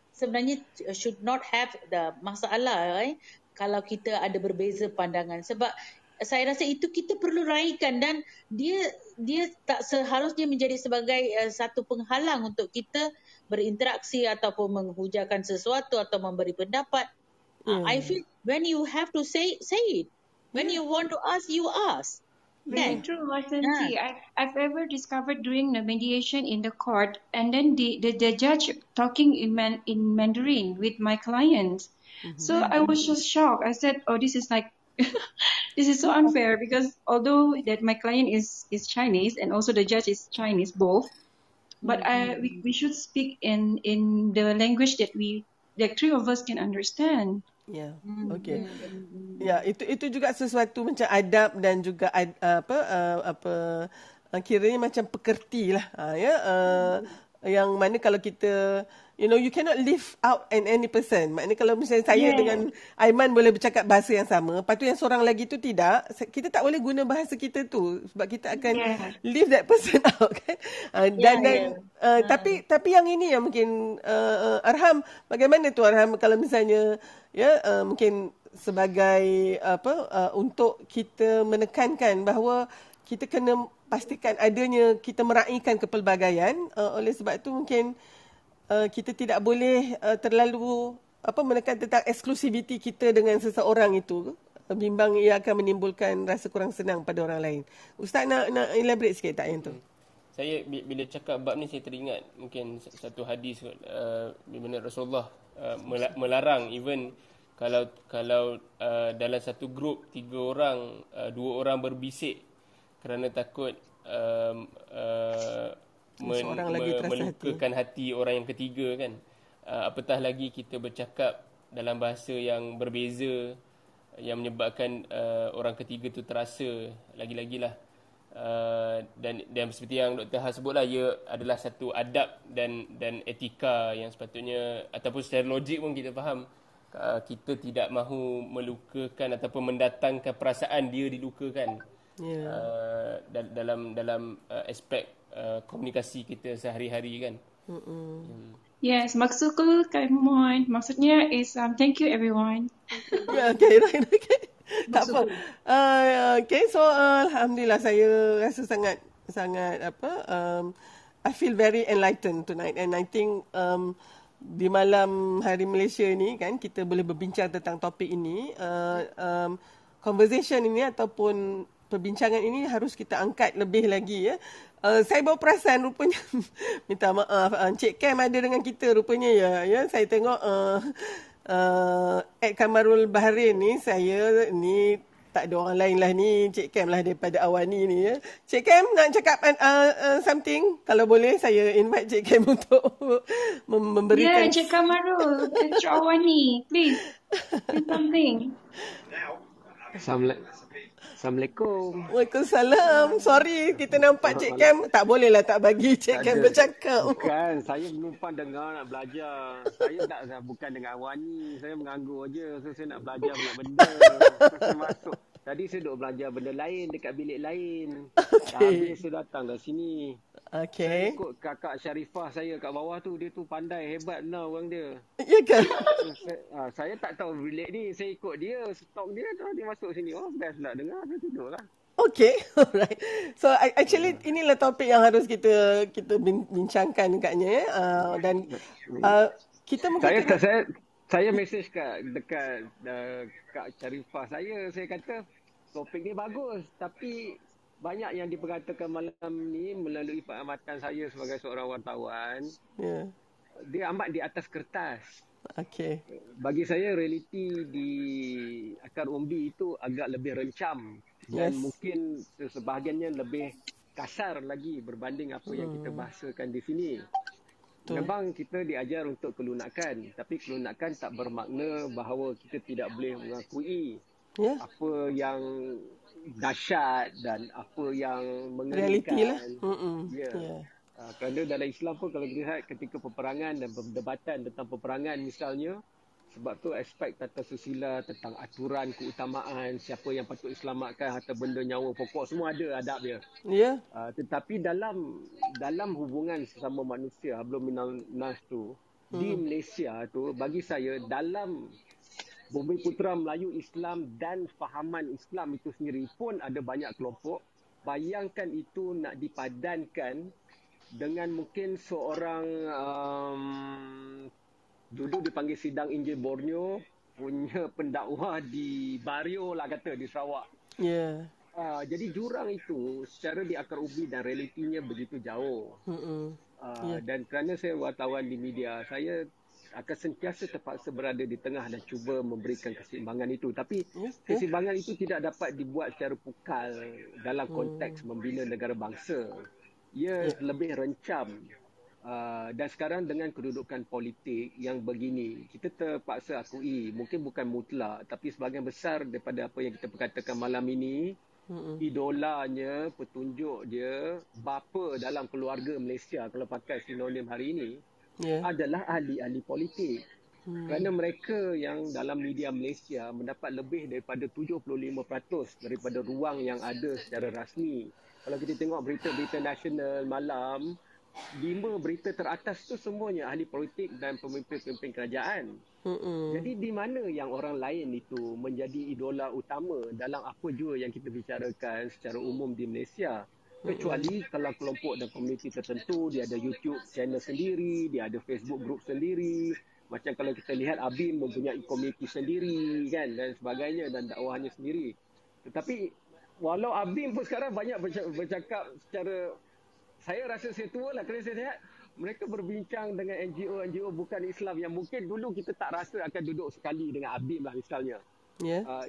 should not have the masalah kalau kita ada berbeza pandangan, sebab saya rasa itu kita perlu raikan dan dia tak seharusnya menjadi sebagai satu penghalang untuk kita berinteraksi ataupun menghujahkan sesuatu atau memberi pendapat. I feel when you have to say it. When you want to ask, you ask. Very true, Vasanti. I've ever discovered doing the mediation in the court, and then the judge talking in Mandarin with my client. So I was just shocked. I said, "Oh, this is like, this is so unfair," because although that my client is Chinese and also the judge is Chinese, both, but we should speak in the language that the three of us can understand. Ya, okey. Ya, itu juga sesuatu macam adab dan juga kiranya macam pekerti lah. Yang mana kalau kita, you cannot live out in any person. Maknanya kalau misalnya saya dengan Aiman boleh bercakap bahasa yang sama, lepas tu yang seorang lagi tu tidak, kita tak boleh guna bahasa kita tu sebab kita akan leave that person out kan. Tapi yang ini yang mungkin Arham, bagaimana tu Arham kalau misalnya mungkin sebagai untuk kita menekankan bahawa kita kena pastikan adanya, kita meraihkan kepelbagaian. Oleh sebab itu mungkin kita tidak boleh terlalu menekan tentang eksklusiviti kita dengan seseorang itu. Bimbang ia akan menimbulkan rasa kurang senang pada orang lain. Ustaz nak elaborate sikit tak yang tu? Saya bila cakap bab ni saya teringat mungkin satu hadis di mana Rasulullah melarang even kalau dalam satu grup 3 orang 2 orang berbisik kerana takut melukakan hati orang yang ketiga kan. Apatah lagi kita bercakap dalam bahasa yang berbeza yang menyebabkan orang ketiga tu terasa lagi-lagilah. Dan seperti yang Dr. Has sebutlah, ia adalah satu adab dan etika yang sepatutnya, ataupun secara logik pun kita faham kita tidak mahu melukakan ataupun mendatangkan perasaan dia dilukakan dalam aspek komunikasi kita sehari-hari kan. Yes, maksudku maksudnya is thank you everyone. Okay, right. Tak apa. Okay, so alhamdulillah saya rasa sangat I feel very enlightened tonight, and I think di malam Hari Malaysia ni kan kita boleh berbincang tentang topik ini. Conversation ini ataupun perbincangan ini harus kita angkat lebih lagi ya. Saya baru perasan rupanya minta maaf Encik Cam ada dengan kita rupanya ya. Saya tengok Ed Kamarul Baharin ni saya ni tak ada orang lain lah ni Cik Cam lah daripada Awani ni ya. Cik Cam nak cakap something? Kalau boleh saya invite Cik Cam untuk memberikan. Yeah, Cik Kamarul, Cik Awani, please do something. Assalamualaikum. Waalaikumsalam. Sorry kita nampak Cik Cam tak boleh lah tak bagi Cik Cam bercakap. Bukan, saya menumpang dengar nak belajar. Saya bukan dengan Awani, saya menganggur je. So saya nak belajar banyak benda. Saya masuk. Tadi saya duduk belajar benda lain dekat bilik lain. Habis saya datang kat sini. Saya ikut kakak Syarifah saya kat bawah tu. Dia tu pandai, hebat benar orang dia. Ya kan? Saya tak tahu bilik ni. Saya ikut dia, stok dia. Dia masuk sini. Oh, best lah dengar. Saya tidur lah. Okay, alright. So actually inilah topik yang harus kita bincangkan agaknya dan kita mungkin saya mesej dekat Kak Syarifah saya kata topik ni bagus tapi banyak yang diperkatakan malam ni melalui pengamatan saya sebagai seorang wartawan. Dia amat di atas kertas. Okay. Bagi saya realiti di akar umbi itu agak lebih rencam dan mungkin sebahagiannya lebih kasar lagi berbanding apa yang kita bahasakan di sini. Memang kita diajar untuk kelunakan, tapi kelunakan tak bermakna bahawa kita tidak boleh mengakui apa yang dahsyat dan apa yang mengerikan. Kerana dalam Islam pun kalau kita lihat ketika peperangan dan perdebatan tentang peperangan misalnya, sebab tu aspek tata susila tentang aturan keutamaan, siapa yang patut diselamatkan, harta benda, nyawa pokok, semua ada adab dia. Tetapi dalam hubungan sesama manusia, hablum minal nas tu, di Malaysia tu, bagi saya dalam Bumi Putera Melayu Islam dan fahaman Islam itu sendiri pun ada banyak kelompok. Bayangkan itu nak dipadankan dengan mungkin seorang dulu dipanggil Sidang Injil Borneo, punya pendakwa di Bario lah kata, di Sarawak. Jadi jurang itu secara di akar ubi dan realitinya begitu jauh. Dan kerana saya wartawan di media, saya akan sentiasa terpaksa berada di tengah dan cuba memberikan keseimbangan itu. Tapi keseimbangan itu tidak dapat dibuat secara pukal dalam konteks membina negara bangsa. Ia lebih rencam. Dan sekarang dengan kedudukan politik yang begini, kita terpaksa akui, mungkin bukan mutlak, tapi sebahagian besar daripada apa yang kita perkatakan malam ini, idolanya, petunjuk dia, bapa dalam keluarga Malaysia, kalau pakai sinonim hari ini, adalah ahli-ahli politik. Kerana mereka yang dalam media Malaysia mendapat lebih daripada 75% daripada ruang yang ada secara rasmi. Kalau kita tengok berita-berita nasional malam, 5 berita teratas tu semuanya ahli politik dan pemimpin-pemimpin kerajaan. Jadi di mana yang orang lain itu menjadi idola utama dalam apa jua yang kita bicarakan secara umum di Malaysia. Kecuali kalau kelompok dan komuniti tertentu, dia ada YouTube channel sendiri, dia ada Facebook group sendiri. Macam kalau kita lihat ABIM mempunyai komuniti sendiri kan, dan sebagainya, dan dakwahnya sendiri. Tetapi walau ABIM pun sekarang banyak bercakap secara, saya rasa saya tua lah kerana saya lihat mereka berbincang dengan NGO bukan Islam yang mungkin dulu kita tak rasa akan duduk sekali dengan ABIM lah misalnya.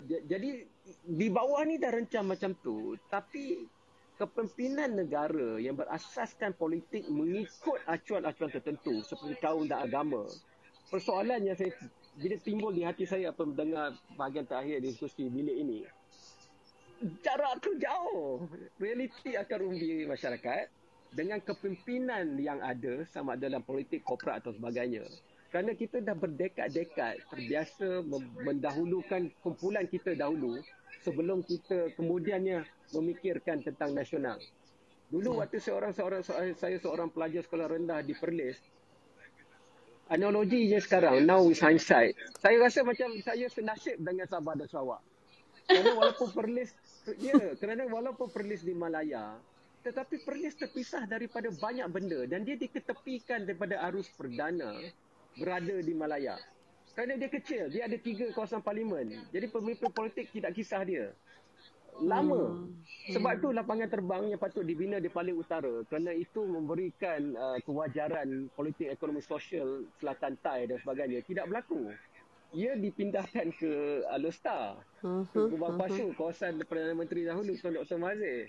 Jadi di bawah ni dah rencam macam tu, tapi kepimpinan negara yang berasaskan politik mengikut acuan-acuan tertentu seperti kaum dan agama. Persoalan yang saya bila timbul di hati saya apabila mendengar bahagian terakhir diskusi bilik ini, jarak tu jauh. Realiti akar umbi masyarakat dengan kepimpinan yang ada sama dalam politik korporat atau sebagainya. Kerana kita dah berdekad-dekad terbiasa mendahulukan kumpulan kita dahulu sebelum kita kemudiannya memikirkan tentang nasional. Dulu waktu saya seorang pelajar sekolah rendah di Perlis, analoginya sekarang, now with hindsight, saya rasa macam saya senasib dengan Sabah dan Sarawak. Kerana walaupun Perlis di Malaya, tetapi Perlis terpisah daripada banyak benda dan dia diketepikan daripada arus perdana berada di Malaya. Kerana dia kecil, dia ada 3 kawasan parlimen. Jadi pemimpin politik tidak kisah dia. Lama. Sebab tu lapangan terbang yang patut dibina di paling utara. Kerana itu memberikan kewajaran politik ekonomi sosial Selatan Thai dan sebagainya. Tidak berlaku. Ia dipindahkan ke Alostar, ke Kubang Pasu, kawasan Perdana Menteri dahulu, Tuan Dr. Mahathir.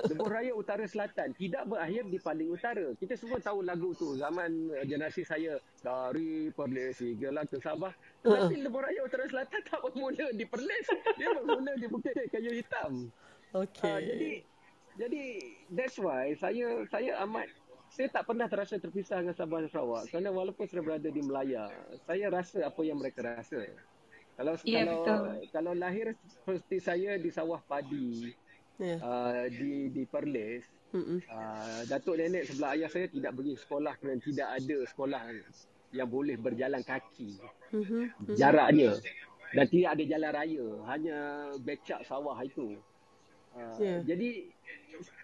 Lebuh Raya Utara Selatan tidak berakhir di paling utara. Kita semua tahu lagu tu zaman generasi saya, dari Perlis hinggalah ke Sabah. Tetapi Lebuh Raya Utara Selatan tak bermula di Perlis, dia bermula di Bukit Kayu Hitam. Jadi that's why saya tak pernah terasa terpisah dengan Sabah dan Sarawak. Kerana walaupun saya berada di Melaya, saya rasa apa yang mereka rasa. Kalau lahir seperti saya di sawah padi, di Perlis, datuk nenek sebelah ayah saya tidak pergi sekolah kerana tidak ada sekolah yang boleh berjalan kaki. Jaraknya. Dan tidak ada jalan raya. Hanya becak sawah itu. Jadi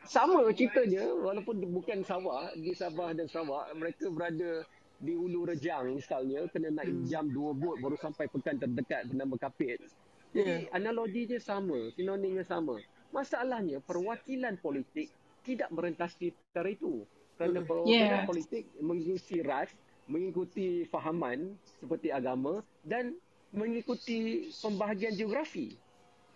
sama ceritanya, walaupun bukan sawah, di Sabah dan Sarawak, mereka berada di Ulu Rejang misalnya, kena naik jam 2 bot baru sampai pekan terdekat bernama Kapit. Jadi analoginya sama, sinonimnya sama. Masalahnya perwakilan politik tidak merentasi perkara itu. Kerana perwakilan politik mengikuti ras, mengikuti fahaman seperti agama dan mengikuti pembahagian geografi.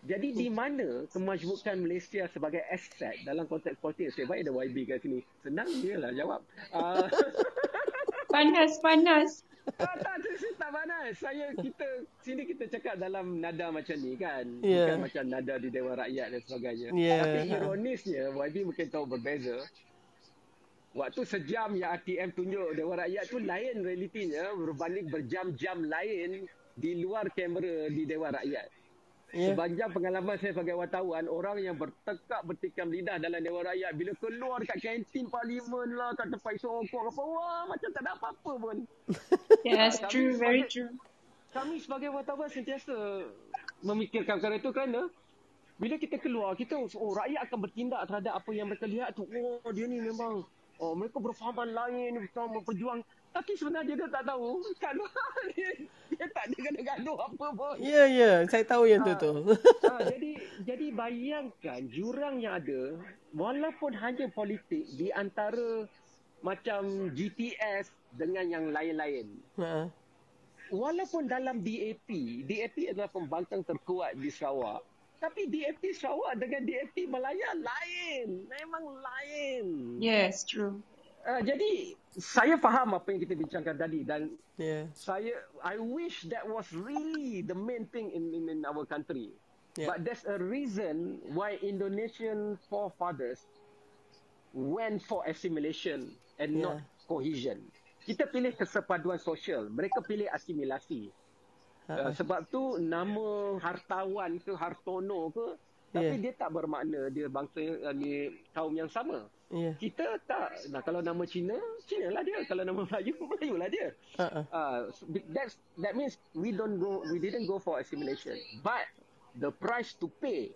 Jadi di mana kemajmukan Malaysia sebagai aset dalam konteks politik? Saya baik ada YB kat sini. Senang dia lah jawab. Panas. Tak panas. Kita cakap dalam nada macam ni kan. Bukan macam nada di Dewan Rakyat dan sebagainya. Tapi ironisnya, YB mungkin tahu berbeza. Waktu sejam yang RTM tunjuk Dewan Rakyat tu lain realitinya berbanding berjam-jam lain di luar kamera di Dewan Rakyat. Sepanjang pengalaman saya sebagai wartawan, orang yang bertikam lidah dalam Dewan Rakyat bila keluar kat kantin parlimen lah, kat tempat sokong apa, wah macam tak ada apa-apa pun. Yes, true, very true. Kami sebagai wartawan sentiasa memikirkan perkara itu kerana bila kita keluar, rakyat akan bertindak terhadap apa yang mereka lihat tu. Oh, dia ni memang mereka berfahaman lain, bersama berjuang. Tapi sebenarnya dia tak tahu kalau dia tak ada gaduh apa pun. Ya, saya tahu yang tu. Jadi bayangkan jurang yang ada, walaupun hanya politik di antara macam GTS dengan yang lain-lain. Walaupun dalam DAP adalah pembangkang terkuat di Sarawak. Tapi DAP Sarawak dengan DAP Malaya lain. Memang lain. Yes, true. Jadi saya faham apa yang kita bincangkan tadi dan I wish that was really the main thing in our country. But there's a reason why Indonesian forefathers went for assimilation and not cohesion. Kita pilih kesepaduan sosial, mereka pilih asimilasi. Sebab tu nama hartawan ke hartono ke, tapi dia tak bermakna dia bangsa ni kaum yang sama. Kita tak. Nah, kalau nama Cina lah dia. Kalau nama Melayu lah dia. That means we didn't go for assimilation. But the price to pay,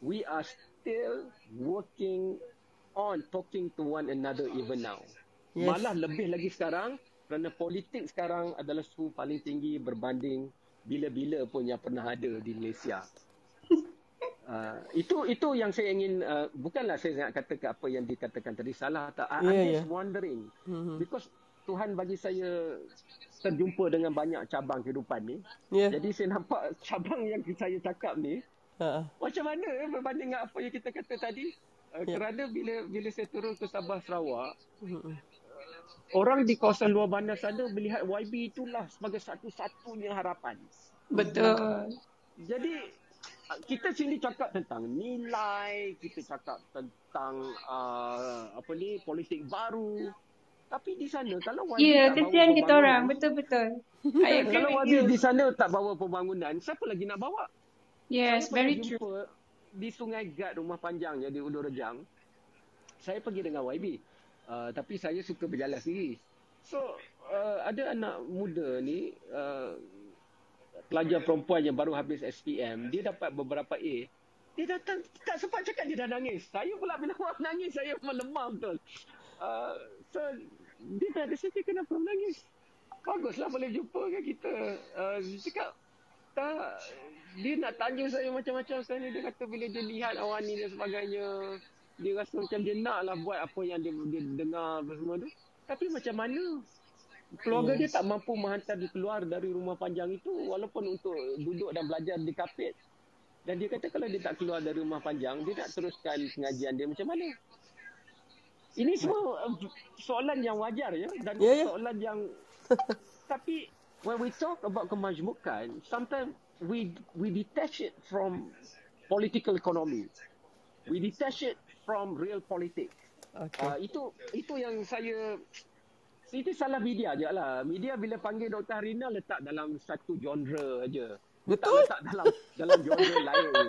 we are still working on talking to one another even now. Malah lebih lagi sekarang kerana politik sekarang adalah suhu paling tinggi berbanding bila-bila pun yang pernah ada di Malaysia. Itu yang saya ingin, bukanlah saya nak katakan apa yang dikatakan tadi salah tak. I'm just wondering because Tuhan bagi saya terjumpa dengan banyak cabang kehidupan ni. Jadi saya nampak cabang yang saya cakap ni macam mana berbanding dengan apa yang kita kata tadi. Kerana bila saya turun ke Sabah Sarawak, orang di kawasan luar bandar sana melihat YB itulah sebagai satu-satunya harapan. Betul. Jadi kita sini cakap tentang nilai, kita cakap tentang politik baru. Tapi di sana kalau YB tak kesian kita orang, betul-betul. Kalau YB di sana tak bawa pembangunan, siapa lagi nak bawa? Yes, very true. Di Sungai Gat Rumah Panjangnya di Ulu Rejang, saya pergi dengan YB. Tapi saya suka berjalan sendiri. So, ada anak muda ni, pelajar perempuan yang baru habis SPM, dia dapat beberapa A. Dia datang, tak sempat cakap dia dah nangis. Saya pula bila orang nangis, saya melemah betul. So, dia cakap kenapa menangis? Baguslah boleh jumpa kan kita. Dia cakap, tak, dia nak tanya saya macam-macam sekali. Dia kata bila dia lihat Awani dan sebagainya, dia rasa macam dia nak lah buat apa yang dia dengar semua tu. Tapi macam mana? Keluarga dia tak mampu menghantar dia keluar dari rumah panjang itu walaupun untuk duduk dan belajar di kapit. Dan dia kata kalau dia tak keluar dari rumah panjang, dia nak teruskan pengajian dia macam mana? Ini semua soalan yang wajar ya. Dan soalan yang... Tapi when we talk about kemajmukan, sometimes we detach it from political economy. We detach it from real politics. Okay. Itu yang saya... Itu salah media je lah. Media bila panggil Dr. Harina letak dalam satu genre aja. Dia tak letak dalam genre lain.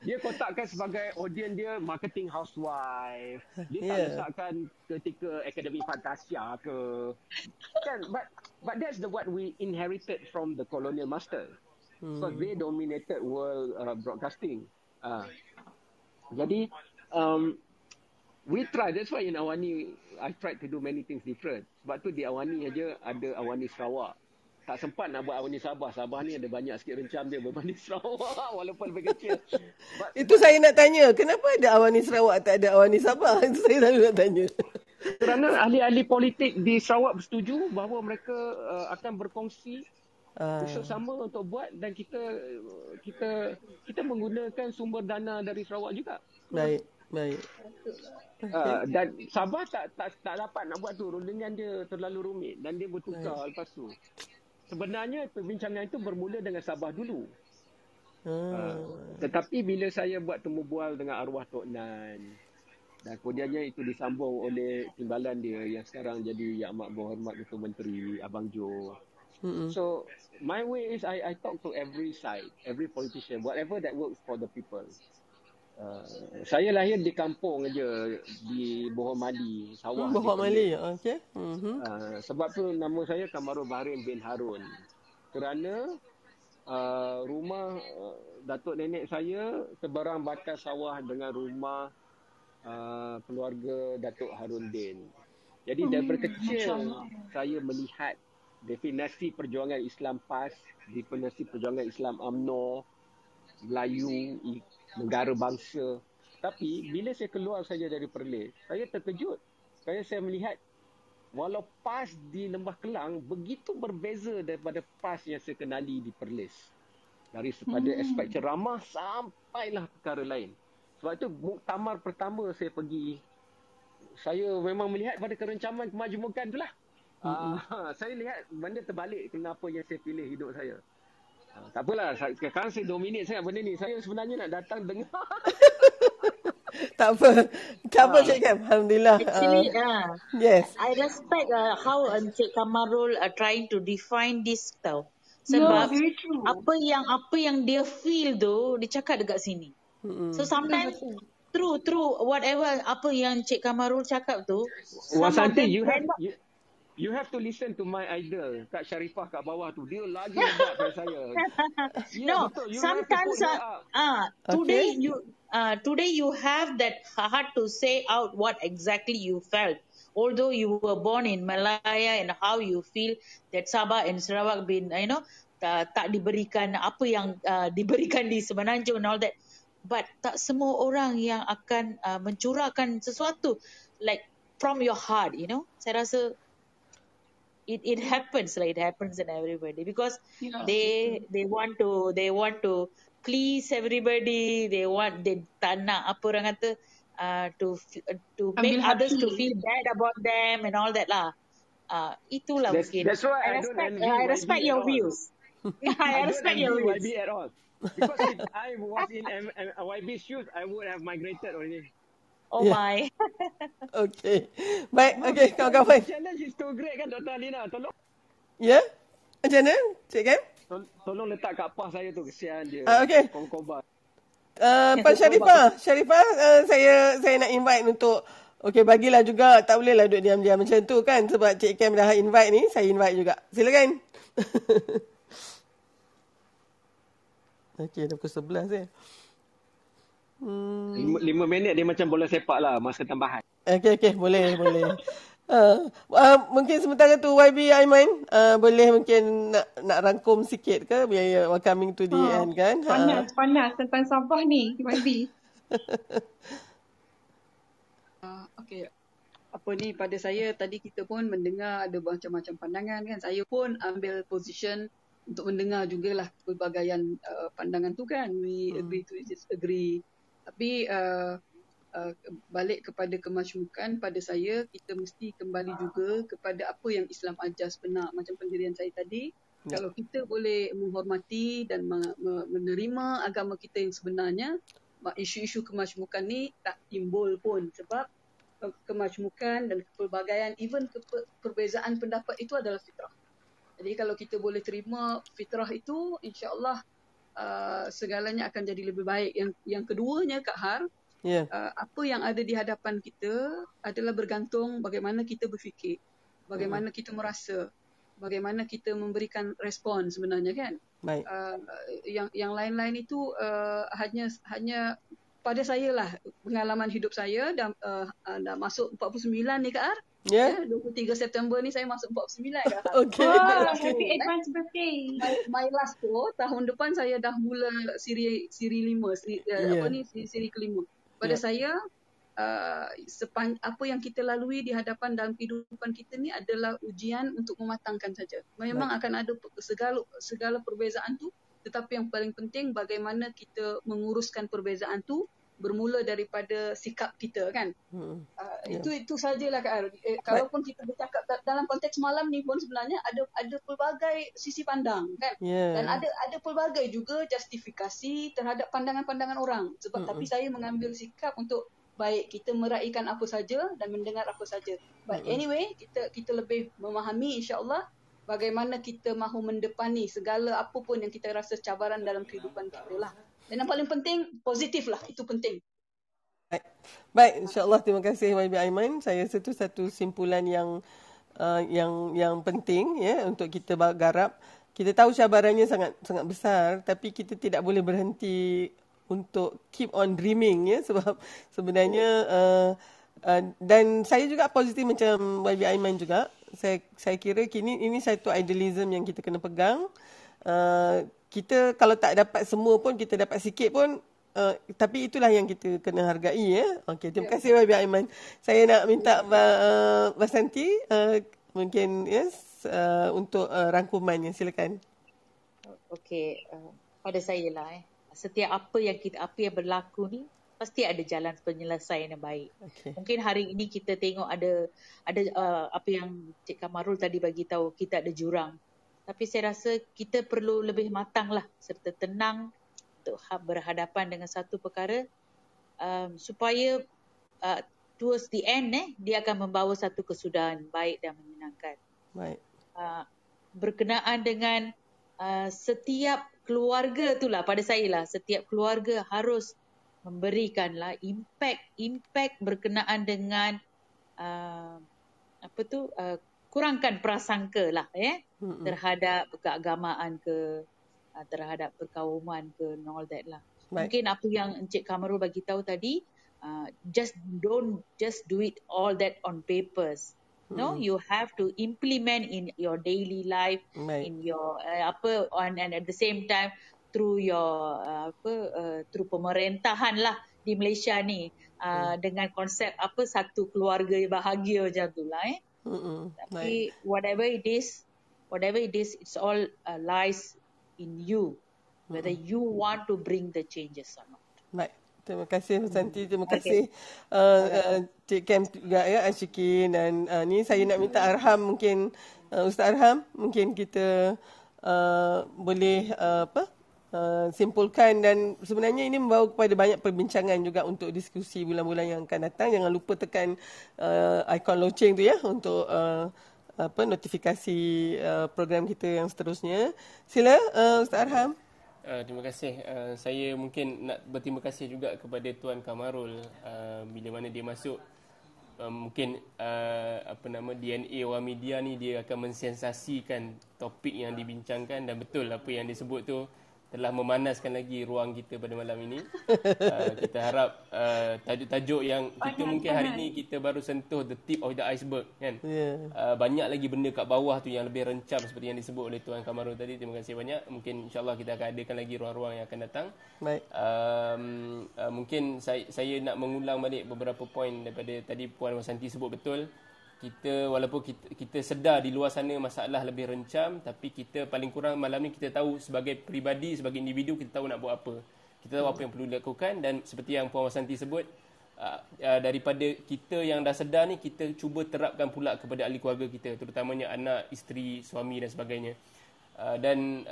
Dia kotakkan sebagai audience dia marketing housewife. Dia tak letakkan ketika Akademi Fantasia ke. Kan? But that's what we inherited from the colonial master. So they dominated world broadcasting. Jadi we try. That's why in Awani I tried to do many things different. Sebab tu di Awani aja ada Awani Sarawak. Tak sempat nak buat Awani Sabah. Sabah ni ada banyak sikit rencam dia berbanding Sarawak walaupun lebih kecil. Itu saya nak tanya, kenapa ada Awani Sarawak tak ada Awani Sabah? Itu saya selalu nak tanya. Kerana ahli-ahli politik di Sarawak bersetuju bahawa mereka akan berkongsi usaha sama untuk buat dan kita menggunakan sumber dana dari Sarawak juga. Baik. Dan Sabah tak dapat nak buat tu. Rundingan dia terlalu rumit dan dia bertukar lepas tu. Sebenarnya perbincangan itu bermula dengan Sabah dulu. Tetapi bila saya buat temu bual dengan arwah Tok Nan dan kemudiannya itu disambung oleh timbalan dia yang sekarang jadi Yang Amat Berhormat Ketua Menteri Abang Jo. So my way is I talk to every side, every politician, whatever that works for the people. Saya lahir di kampung aja di Bohong Mali, sawah. Bohong Mali, okey. Sebab tu nama saya Kamarul Bahrin bin Harun. Kerana rumah datuk nenek saya seberang batas sawah dengan rumah keluarga Datuk Harun Din. Jadi daripada kecil saya melihat definisi perjuangan Islam PAS, definisi perjuangan Islam UMNO, Melayu, negara bangsa. Tapi bila saya keluar saja dari Perlis, saya terkejut. Saya melihat walau PAS di Lembah Kelang begitu berbeza daripada PAS yang saya kenali di Perlis. Dari pada aspek ceramah sampailah perkara lain. Sebab itu muktamar pertama saya pergi, saya memang melihat pada kerencaman kemajmukan itulah. Saya lihat benda terbalik kenapa yang saya pilih hidup saya. Tak apalah, sekarang saya dominate sangat benda ni. Saya sebenarnya nak datang dengar. Tak apa. Tak apa Cik Kam. Alhamdulillah. Actually, yes. I respect how Encik Kamarul are trying to define this tau. Sebab apa yang dia feel tu, dia cakap dekat sini. So sometimes through whatever apa yang Encik Kamarul cakap tu, Wasanti, you have to listen to my idol, Kak Sharifah kat bawah tu. Dia lagi hebat daripada saya. No, sometimes today you have that heart to say out what exactly you felt. Although you were born in Malaya and how you feel that Sabah and Sarawak been, tak diberikan apa yang diberikan di Semenanjung and all that. But tak semua orang yang akan mencurahkan sesuatu like from your heart, Saya rasa it happens like it happens in everybody because they want to please everybody. They tak nak apa orang kata to make others to feel bad about them and all that lah. Itulah mungkin. That's why I respect your views. I respect your views. YB at all. Because if I was in YB's shoes, I would have migrated already. Oh my. Okay. Baik, okay kawan-kawan. Challenge is too great kan Dr. Alina, tolong. Ya? Macam mana? Cik Kam? Tolong letak kat pas saya tu, kesian dia. Okay. Kongkobar. Pak Sharifah, saya nak invite untuk bagilah juga, tak bolehlah duduk diam-diam macam tu kan sebab Cik Kam dah invite ni, saya invite juga. Silakan. Okey, dah pukul 11 . 5 minit dia macam bola sepak lah, masa tambahan. Okey, boleh. Mungkin sementara tu YB Aiman, boleh mungkin nak rangkum sikit ke biar coming to the end kan? Panas tentang Sabah ni, YB. Okey. Apa ni, pada saya tadi kita pun mendengar ada macam-macam pandangan kan. Saya pun ambil position untuk mendengar jugalah pelbagaian pandangan tu kan. We agree to disagree. Tapi balik kepada kemajmukan, pada saya kita mesti kembali juga kepada apa yang Islam ajar sebenar. Macam pendirian saya tadi, kalau kita boleh menghormati dan menerima agama kita yang sebenarnya, isu-isu kemajmukan ni tak timbul pun, sebab kemajmukan dan kepelbagaian, even perbezaan pendapat itu adalah fitrah. Jadi kalau kita boleh terima fitrah itu, insya-Allah segalanya akan jadi lebih baik. Yang keduanya, Kak Har, apa yang ada di hadapan kita adalah bergantung bagaimana kita berfikir, bagaimana kita merasa, bagaimana kita memberikan respon sebenarnya kan. Baik. Yang lain-lain itu hanya pada saya lah, pengalaman hidup saya dah masuk 49 ni Kak Ar. 23 September ni saya masuk 49 Kak Ar. Okay. Happy advance birthday. My last tu, tahun depan saya dah mula siri 5, siri kelima. Pada saya, apa yang kita lalui di hadapan dalam kehidupan kita ni adalah ujian untuk mematangkan saja. Memang akan ada segala perbezaan tu, tetapi yang paling penting bagaimana kita menguruskan perbezaan tu bermula daripada sikap kita kan. Itu sajalah Kak Ar. Kalaupun kita bercakap dalam konteks malam ni pun sebenarnya ada pelbagai sisi pandang kan. Dan ada pelbagai juga justifikasi terhadap pandangan-pandangan orang. Sebab tapi saya mengambil sikap untuk baik kita meraihkan apa saja dan mendengar apa saja. But anyway, kita lebih memahami insya-Allah bagaimana kita mahu mendepani segala apa pun yang kita rasa cabaran dalam kehidupan kita lah. Dan yang paling penting, positif lah. Itu penting. Baik, insya-Allah terima kasih YB Aiman. Saya rasa itu satu simpulan yang penting ya untuk kita garap. Kita tahu cabarannya sangat besar, tapi kita tidak boleh berhenti untuk keep on dreaming ya, sebab sebenarnya dan saya juga positif macam YB Aiman juga. Saya kira ini satu idealism yang kita kena pegang. Kita kalau tak dapat semua pun, kita dapat sikit pun, tapi itulah yang kita kena hargai ya. Okey, terima kasih YB Aiman. Saya nak minta Mbak Santi mungkin untuk rangkumannya, silakan. Okey, pada saya lah setiap apa yang berlaku ni pasti ada jalan penyelesaian yang baik. Mungkin hari ini kita tengok ada apa yang Cik Kamarul tadi bagi tahu, kita ada jurang. Tapi saya rasa kita perlu lebih matang lah serta tenang untuk berhadapan dengan satu perkara supaya towards the end dia akan membawa satu kesudahan baik dan menyenangkan. Baik. Berkenaan dengan setiap keluarga itulah, pada saya lah, setiap keluarga harus memberikanlah impact berkenaan dengan kurangkan prasangka lah terhadap keagamaan ke, terhadap perkauman ke, and all that lah. Mungkin apa yang Encik Kamarul bagi tahu tadi, don't do it all that on papers. No, you have to implement in your daily life, in your and at the same time through your through pemerintahan lah di Malaysia ni, dengan konsep satu keluarga bahagia macam tu lah Tapi whatever it is, it's all lies in you, whether you want to bring the changes or not. Baik. Terima kasih Santi, terima kasih Cik Kem juga ya, Ashikin, dan ni saya nak minta Arham, mungkin Ustaz Arham, mungkin kita boleh simpulkan, dan sebenarnya ini membawa kepada banyak perbincangan juga untuk diskusi bulan-bulan yang akan datang. Jangan lupa tekan ikon loceng tu ya untuk notifikasi program kita yang seterusnya. Sila Ustaz Arham. Terima kasih. Saya mungkin nak berterima kasih juga kepada Tuan Kamarul bila mana dia masuk. Mungkin DNA Awam Media ni dia akan mensensasikan topik yang dibincangkan, dan betul apa yang disebut tu telah memanaskan lagi ruang kita pada malam ini. Kita harap tajuk-tajuk yang kita mungkin hari ini kita baru sentuh the tip of the iceberg kan. Banyak lagi benda kat bawah tu yang lebih rencam seperti yang disebut oleh Tuan Kamarul tadi. Terima kasih banyak. Mungkin insya-Allah kita akan adakan lagi ruang-ruang yang akan datang. Baik. Mungkin saya nak mengulang balik beberapa poin daripada tadi Puan Wasanti sebut betul. Kita walaupun kita sedar di luar sana masalah lebih rencam, tapi kita paling kurang malam ni kita tahu sebagai peribadi, sebagai individu, kita tahu nak buat apa. Kita tahu apa yang perlu dilakukan, dan seperti yang Puan Wasanti sebut, daripada kita yang dah sedar ni, kita cuba terapkan pula kepada ahli keluarga kita, terutamanya anak, isteri, suami dan sebagainya. Dan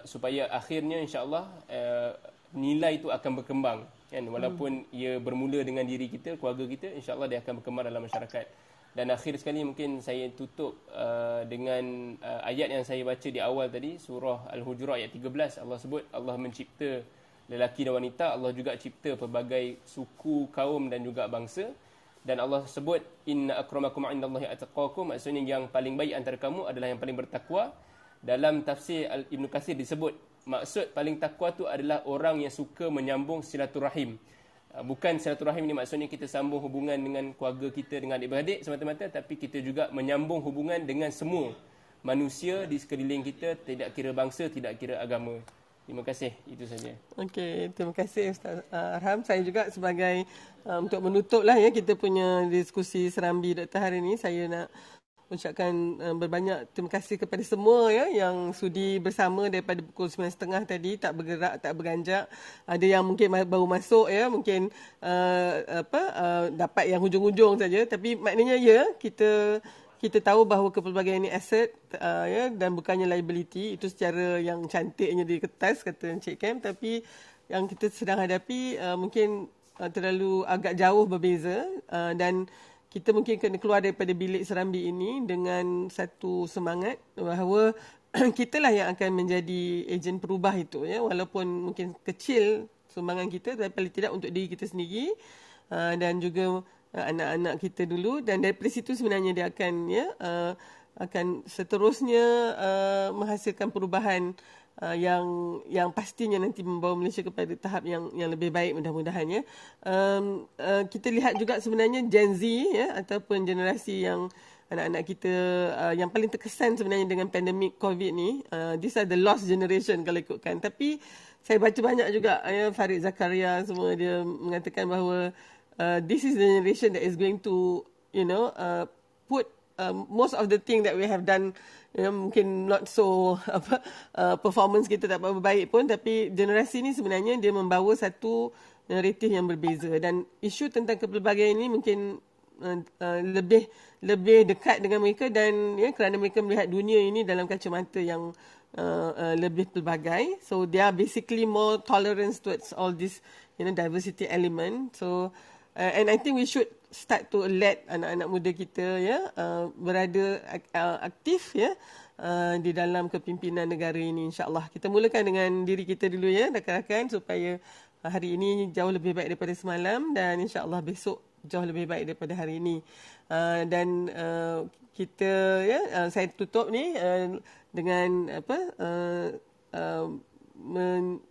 supaya akhirnya insya-Allah nilai itu akan berkembang kan, walaupun ia bermula dengan diri kita, keluarga kita, insya-Allah dia akan berkembang dalam masyarakat. Dan akhir sekali mungkin saya tutup dengan ayat yang saya baca di awal tadi, surah Al-Hujurat ayat 13. Allah sebut Allah mencipta lelaki dan wanita, Allah juga cipta pelbagai suku, kaum dan juga bangsa. Dan Allah sebut inna akramakum indallahi atqakum, maksudnya yang paling baik antara kamu adalah yang paling bertakwa. Dalam tafsir Ibn Katsir disebut maksud paling takwa tu adalah orang yang suka menyambung silaturahim. Bukan silaturahim ni maksudnya kita sambung hubungan dengan keluarga kita, dengan adik-beradik semata-mata, tapi kita juga menyambung hubungan dengan semua manusia di sekeliling kita, tidak kira bangsa, tidak kira agama. Terima kasih, itu saja. Okey, terima kasih Ustaz Arham. Saya juga sebagai untuk menutuplah ya kita punya diskusi serambi Dr. hari ini, saya nak ucapkan berbanyak terima kasih kepada semua ya yang sudi bersama daripada pukul 9.30 tadi, tak bergerak, tak beranjak. Ada yang mungkin baru masuk ya, mungkin dapat yang hujung-hujung saja, tapi maknanya ya kita tahu bahawa kepelbagaian ini aset ya, dan bukannya liability. Itu secara yang cantiknya di kertas kata Encik Kem, tapi yang kita sedang hadapi mungkin terlalu agak jauh berbeza, dan kita mungkin kena keluar daripada bilik serambi ini dengan satu semangat bahawa kitalah yang akan menjadi ejen perubah itu ya, walaupun mungkin kecil sumbangan kita, tapi paling tidak untuk diri kita sendiri dan juga anak-anak kita dulu, dan daripada situ sebenarnya dia akan akan seterusnya menghasilkan perubahan yang pastinya nanti membawa Malaysia kepada tahap yang lebih baik mudah-mudahan ya. Kita lihat juga sebenarnya Gen Z ya, ataupun generasi yang anak-anak kita yang paling terkesan sebenarnya dengan pandemik COVID ni, these are the lost generation kalau ikutkan. Tapi saya baca banyak juga ya, Farid Zakaria semua dia mengatakan bahawa this is the generation that is going to put most of the thing that we have done, mungkin not so performance kita tak berapa baik pun, tapi generasi ni sebenarnya dia membawa satu naratif yang berbeza, dan isu tentang kepelbagaian ini mungkin lebih dekat dengan mereka, dan kerana mereka melihat dunia ini dalam kacamata yang lebih pelbagai, so they are basically more tolerant towards all this diversity element. So and I think we should start to let anak-anak muda kita berada aktif di dalam kepimpinan negara ini, insya-Allah. Kita mulakan dengan diri kita dulu ya rakan-rakan, supaya hari ini jauh lebih baik daripada semalam, dan insya-Allah besok jauh lebih baik daripada hari ini. Dan kita saya tutup ni dengan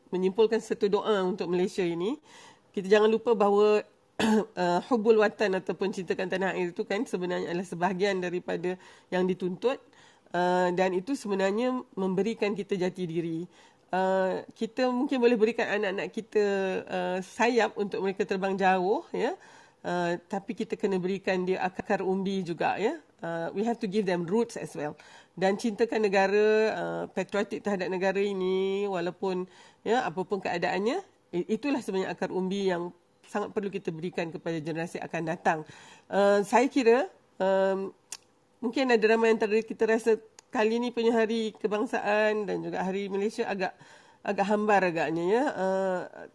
menyimpulkan satu doa untuk Malaysia ini. Kita jangan lupa bahawa hubul watan ataupun cintakan tanah air itu kan sebenarnya adalah sebahagian daripada yang dituntut, dan itu sebenarnya memberikan kita jati diri. Kita mungkin boleh berikan anak-anak kita sayap untuk mereka terbang jauh ya, tapi kita kena berikan dia akar umbi juga ya. We have to give them roots as well, dan cintakan negara, patriotik terhadap negara ini walaupun apapun keadaannya. Itulah sebenarnya akar umbi yang sangat perlu kita berikan kepada generasi akan datang. Saya kira mungkin ada ramai antara kita rasa kali ini punya hari kebangsaan dan juga hari Malaysia agak hambar agaknya ya.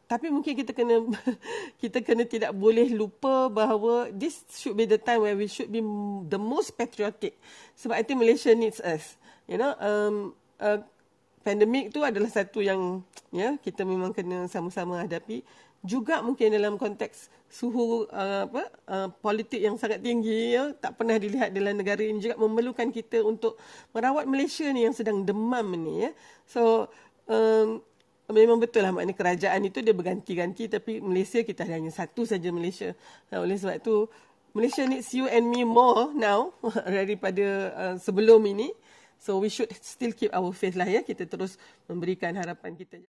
Tapi mungkin kita kena tidak boleh lupa bahawa this should be the time where we should be the most patriotic. Sebab itu Malaysia needs us. Pandemik tu adalah satu yang kita memang kena sama-sama hadapi. Juga mungkin dalam konteks suhu politik yang sangat tinggi tak pernah dilihat dalam negara ini, juga memerlukan kita untuk merawat Malaysia ni yang sedang demam ni ya. So memang betul lah, maknanya kerajaan itu dia berganti-ganti, tapi Malaysia kita hanya satu saja Malaysia. Oleh sebab itu Malaysia needs you and me more now daripada sebelum ini. So we should still keep our faith lah ya. Kita terus memberikan harapan kita.